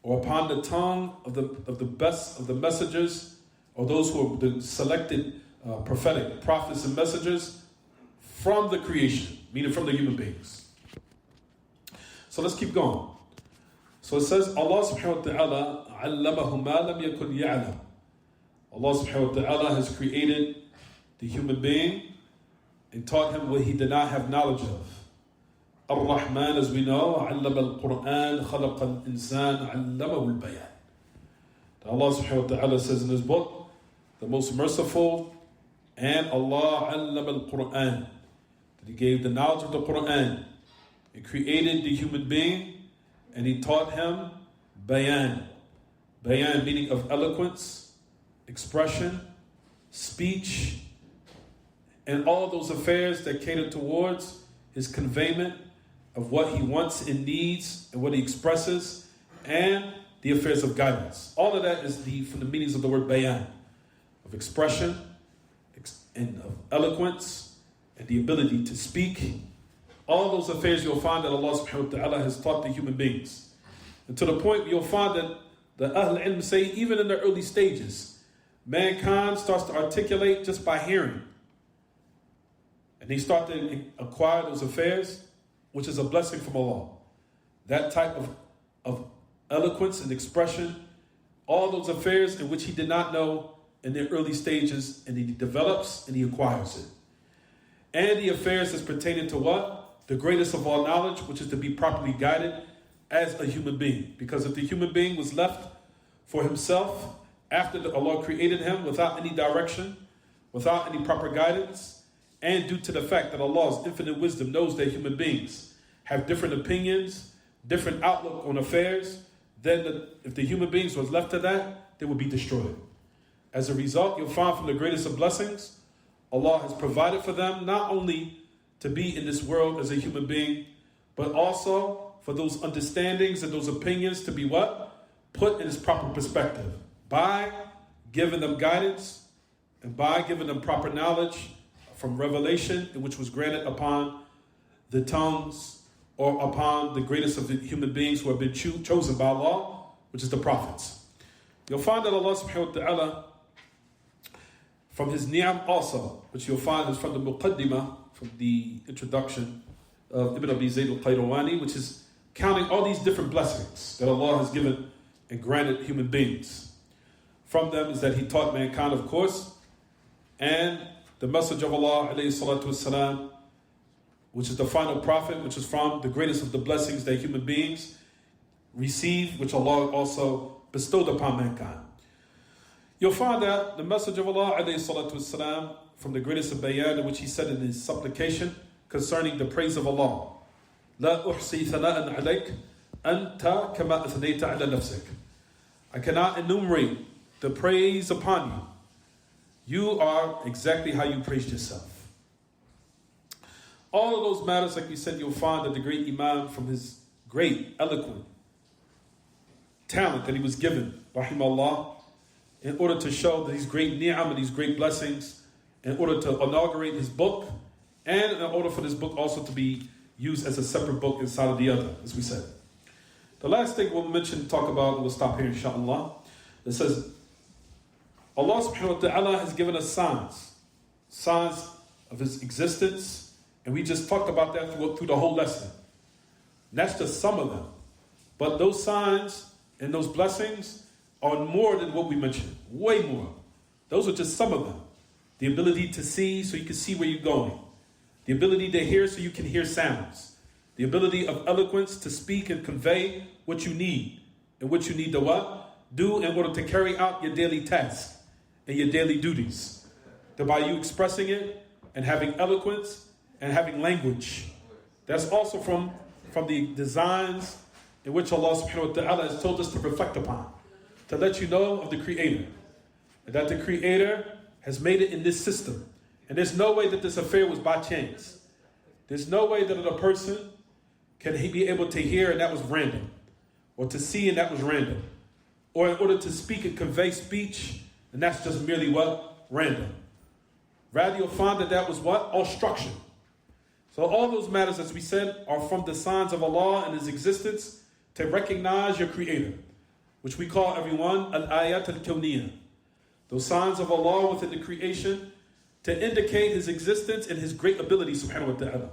or upon the tongue of the best of the messengers, or those who are the selected prophetic prophets and messengers from the creation, meaning from the human beings. So let's keep going. So it says, Allah subhanahu wa ta'ala عَلَّمَهُ مَا لَمْ يَكُنْ يَعْلَمْ. Allah subhanahu wa ta'ala has created the human being and taught him what he did not have knowledge of. Ar-Rahman, as we know, عَلَّمَ الْقُرْآنِ خَلَقَ الْإِنسَانَ عَلَّمَهُ الْبَيَانِ. Allah subhanahu wa ta'ala says in his book, the most merciful, and Allah عَلَّمَ الْقُرْآنِ, that he gave the knowledge of the Qur'an. He created the human being and he taught him bayan. Bayan meaning of eloquence, expression, speech, and all those affairs that cater towards his conveyment of what he wants and needs and what he expresses, and the affairs of guidance. All of that is from the meanings of the word bayan, of expression and of eloquence and the ability to speak. All those affairs you'll find that Allah subhanahu wa ta'ala has taught the human beings. And to the point you'll find that the Ahl Ilm say, even in the early stages, mankind starts to articulate just by hearing. And they start to acquire those affairs, which is a blessing from Allah. That type of eloquence and expression, all those affairs in which he did not know in their early stages, and he develops and he acquires it. And the affairs that's pertaining to what? The greatest of all knowledge, which is to be properly guided as a human being. Because if the human being was left for himself after Allah created him without any direction, without any proper guidance, and due to the fact that Allah's infinite wisdom knows that human beings have different opinions, different outlook on affairs, then if the human beings was left to that, they would be destroyed. As a result, you'll find from the greatest of blessings, Allah has provided for them not only to be in this world as a human being, but also for those understandings and those opinions to be what? Put in its proper perspective by giving them guidance and by giving them proper knowledge from revelation, which was granted upon the tongues or upon the greatest of the human beings who have been chosen by Allah, which is the prophets. You'll find that Allah subhanahu wa ta'ala, from his ni'am also, which you'll find is from the muqaddimah, from the introduction of Ibn Abee Zayd al-Qayrawani, which is counting all these different blessings that Allah has given and granted human beings. From them is that he taught mankind, of course, and the message of Allah, alayhi salatu wassalam, which is the final prophet, which is from the greatest of the blessings that human beings receive, which Allah also bestowed upon mankind. You'll find that the message of Allah, alayhi salatu wassalam, from the greatest of bayan, in which he said in his supplication concerning the praise of Allah, لا أحصي ثناء عليك أنت كما أثنيت على نفسك. I cannot enumerate the praise upon you. You are exactly how you praised yourself. All of those matters, like we said, you'll find that the great Imam, from his great, eloquent talent that he was given, rahimahullah, in order to show these great ni'am and these great blessings, in order to inaugurate his book, and in order for this book also to be used as a separate book inside of the other, as we said. The last thing we'll mention, talk about, and we'll stop here, inshallah. It says, Allah subhanahu wa ta'ala has given us signs of his existence, and we just talked about that through the whole lesson. And that's just some of them. But those signs and those blessings are more than what we mentioned, way more. Those are just some of them. The ability to see so you can see where you're going. The ability to hear so you can hear sounds. The ability of eloquence to speak and convey what you need and what you need to what? Do in order to carry out your daily tasks and your daily duties. That by you expressing it and having eloquence and having language. That's also from the designs in which Allah subhanahu wa ta'ala has told us to reflect upon. To let you know of the Creator. And that the Creator has made it in this system. And there's no way that this affair was by chance. There's no way that a person can be able to hear and that was random. Or to see and that was random. Or in order to speak and convey speech, and that's just merely what? Random. Rather, you'll find that that was what? All structure. So all those matters, as we said, are from the signs of Allah and his existence to recognize your Creator, which we call, everyone, al-ayat al-kawniyah. Those signs of Allah within the creation to indicate his existence and his great ability, subhanahu wa ta'ala.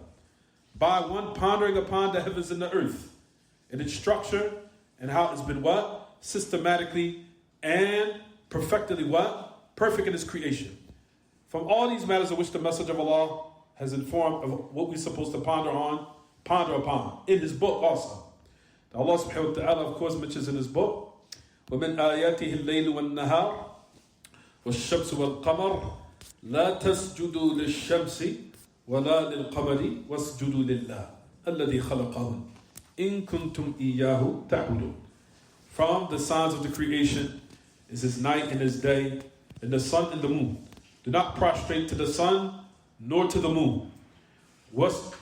By one pondering upon the heavens and the earth, and its structure, and how it's been what? Systematically and perfectly what? Perfect in its creation. From all these matters of which the message of Allah has informed of what we're supposed to ponder upon, in his book also. Allah subhanahu wa ta'ala, of course, mentions in his book, وَمِنْ آيَاتِهِ اللَّيْلُ وَالنَّهَارُ وَالشَّمْسُ وَالْقَمَرُ لَا تَسْجُدُوا لِلشَّمْسِ وَلَا لِلْقَمَرِ وَاسْجُدُوا لِلَّهِ الَّذِي خَلَقَهُنْ إِن كُنْتُمْ إِيَّاهُ تَعْبُدُونَ. From the signs of the creation is his night and his day, and the sun and the moon. Do not prostrate to the sun, nor to the moon. Was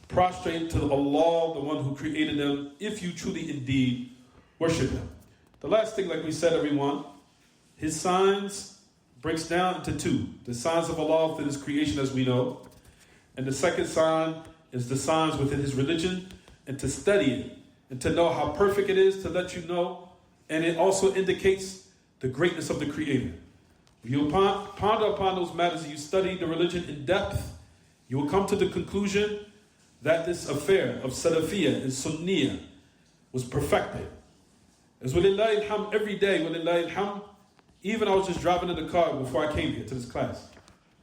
prostrate to Allah, the one who created them, if you truly indeed worship him. The last thing, like we said, everyone, his signs breaks down into two. The signs of Allah within his creation, as we know. And the second sign is the signs within his religion, and to study it, and to know how perfect it is, to let you know. And it also indicates the greatness of the Creator. If you ponder upon those matters and you study the religion in depth, you will come to the conclusion that this affair of Salafiyah and Sunniyah was perfected. As walillahi alhamd, every day, walillahi alhamd, even I was just driving in the car before I came here to this class.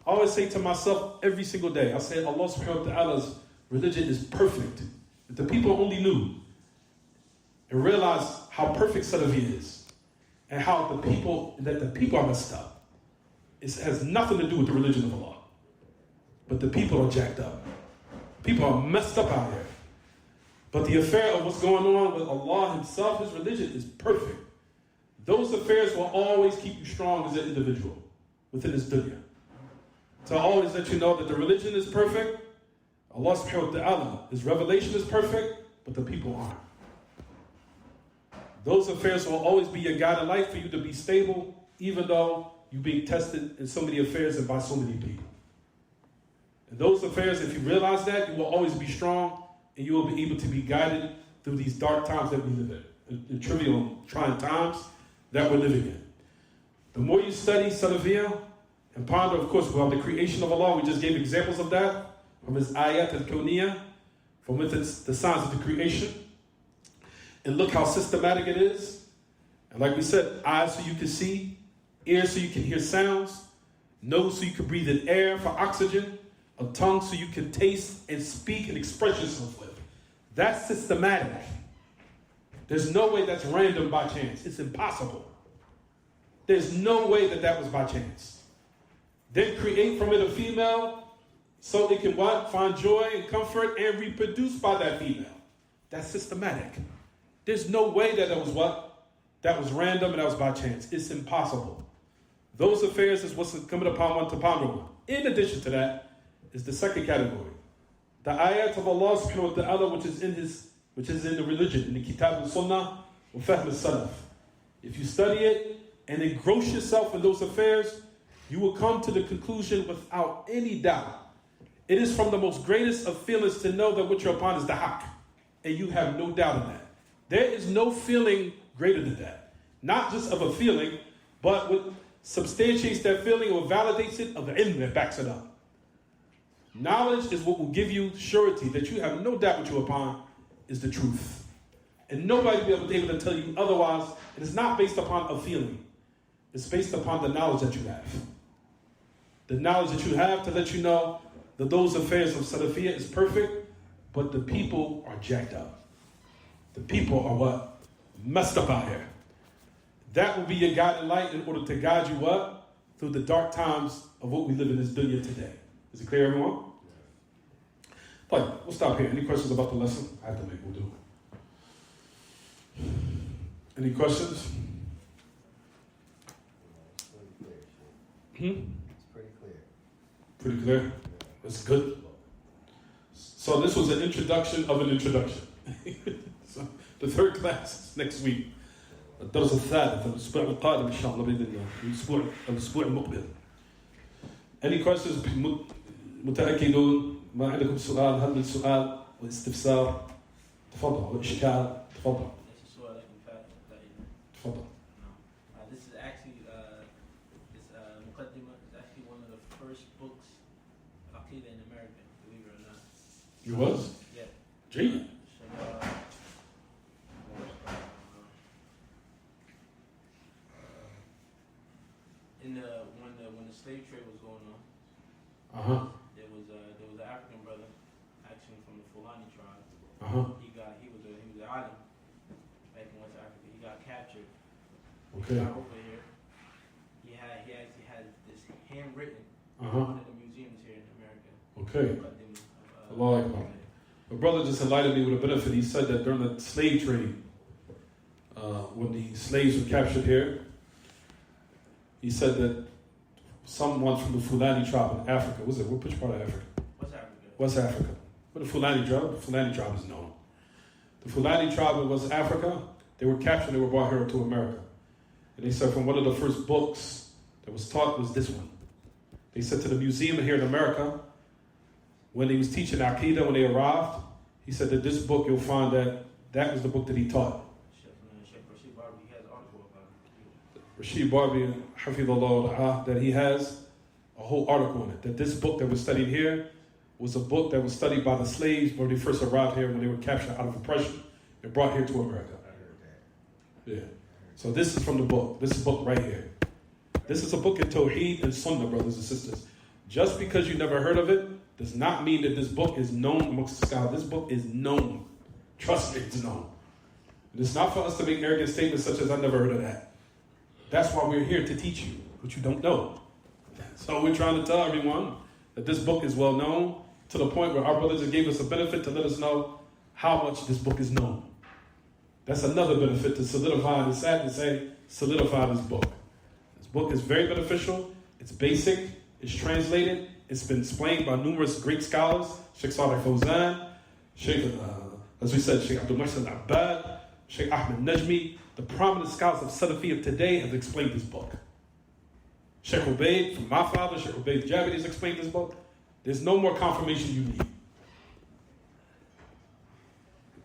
I always say to myself every single day, I say Allah subhanahu wa ta'ala's religion is perfect. If the people only knew and realized how perfect Salafiyah is and how the people are messed up. It has nothing to do with the religion of Allah. But the people are jacked up. People are messed up out here. But the affair of what's going on with Allah Himself, His religion, is perfect. Those affairs will always keep you strong as an individual within this dunya. So I always let you know that the religion is perfect. Allah subhanahu wa ta'ala, His revelation is perfect, but the people aren't. Those affairs will always be your guide in life for you to be stable, even though you're being tested in so many affairs and by so many people. And those affairs, if you realize that, you will always be strong and you will be able to be guided through these dark times that we live in trivial, trying times that we're living in. The more you study Salafiyah and ponder, of course, about the creation of Allah, we just gave examples of that from His ayat al-kawniyah, from within the signs of the creation. And look how systematic it is. And like we said, eyes so you can see, ears so you can hear sounds, nose so you can breathe in air for oxygen, a tongue so you can taste and speak and express yourself with. That's systematic. There's no way that's random by chance. It's impossible. There's no way that that was by chance. Then create from it a female so it can what? Find joy and comfort and reproduce by that female. That's systematic. There's no way that was what? That was random and that was by chance. It's impossible. Those affairs is what's coming upon one to ponder one. In addition to that is the second category. The ayat of Allah subhanahu wa ta'ala, which is in the religion, in the Kitab and Sunnah, wa Fahm al-Salaf. If you study it and engross yourself in those affairs, you will come to the conclusion without any doubt. It is from the most greatest of feelings to know that what you're upon is the haqq. And you have no doubt in that. There is no feeling greater than that. Not just of a feeling, but what substantiates that feeling or validates it of the ilm that backs it up. Knowledge is what will give you surety that you have no doubt what you're upon is the truth. And nobody will be able to tell you otherwise. It is not based upon a feeling. It's based upon the knowledge that you have. The knowledge that you have to let you know that those affairs of Salafiyah is perfect, but the people are jacked up. The people are what? Messed up out here. That will be your guiding light in order to guide you what? Through the dark times of what we live in this dunya today. Is it clear, everyone? Fine, we'll stop here. Any questions about the lesson? I have to make, we'll do it. Any questions? It's pretty clear. Pretty clear? That's good. So this was an introduction of an introduction. So the third class is next week. الدرس الثالث الأسبوع القادم إن شاء الله بإذن الله الأسبوع المقبل. Any questions؟ متأكدون؟ ما عندكم سؤال؟ هل من سؤال واستفسار؟ تفضل وإشكال تفضل. تفضل. This is actually this مقدمة is actually one of the first books of Aqidah in America, believe it or not. You was? Yeah. Gee. When the slave trade was going on, there was an African brother, actually from the Fulani tribe. He was an island back in West Africa. He got captured. Okay. He got over here. He actually had this handwritten in one of the museums here in America. Okay. Allah Akbar. My brother just enlightened me with a benefit. He said that during the slave trade, when the slaves were captured here, he said that someone from the Fulani tribe in Africa, which part of Africa? West Africa. West Africa. Where the Fulani tribe is known. The Fulani tribe in West Africa, they were captured, they were brought here to America. And they said from one of the first books that was taught was this one. They said to the museum here in America, when he was teaching Aqidah, when they arrived, he said that this book, you'll find that was the book that he taught. Rashid Barbi, Hafidullah, that he has a whole article on it. That this book that was studied here was a book that was studied by the slaves when they first arrived here, when they were captured out of oppression and brought here to America. Yeah. So this is from the book. This is a book right here. This is a book in Tawheed and Sunnah, brothers and sisters. Just because you never heard of it does not mean that this book is known amongst the scholars. This book is known. Trust me, it's known. And it's not for us to make arrogant statements such as, I never heard of that. That's why we're here to teach you what you don't know. So we're trying to tell everyone that this book is well known to the point where our brothers gave us a benefit to let us know how much this book is known. That's another benefit to solidify, and it's sad to say, solidify this book. This book is very beneficial, it's basic, it's translated, it's been explained by numerous great scholars, Sheikh Salih Fawzan, Sheikh, as we said, Sheikh Abdul Muhsin al-Abbad, Sheikh Ahmed Najmi. The prominent scholars of Salafi of today have explained this book. Sheikh Ubaid, from my father, Sheikh Ubaid Jabir has explained this book. There's no more confirmation you need.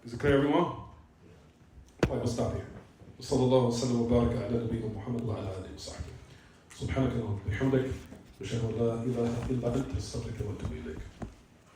Is it clear, everyone? We'll stop here. وصلى الله وسلم وبارك على نبينا محمد وعلى آله وصحبه. سبحانك اللهم وبحمدك أشهد أن لا إله إلا أنت أستغفرك وأتوب إليك.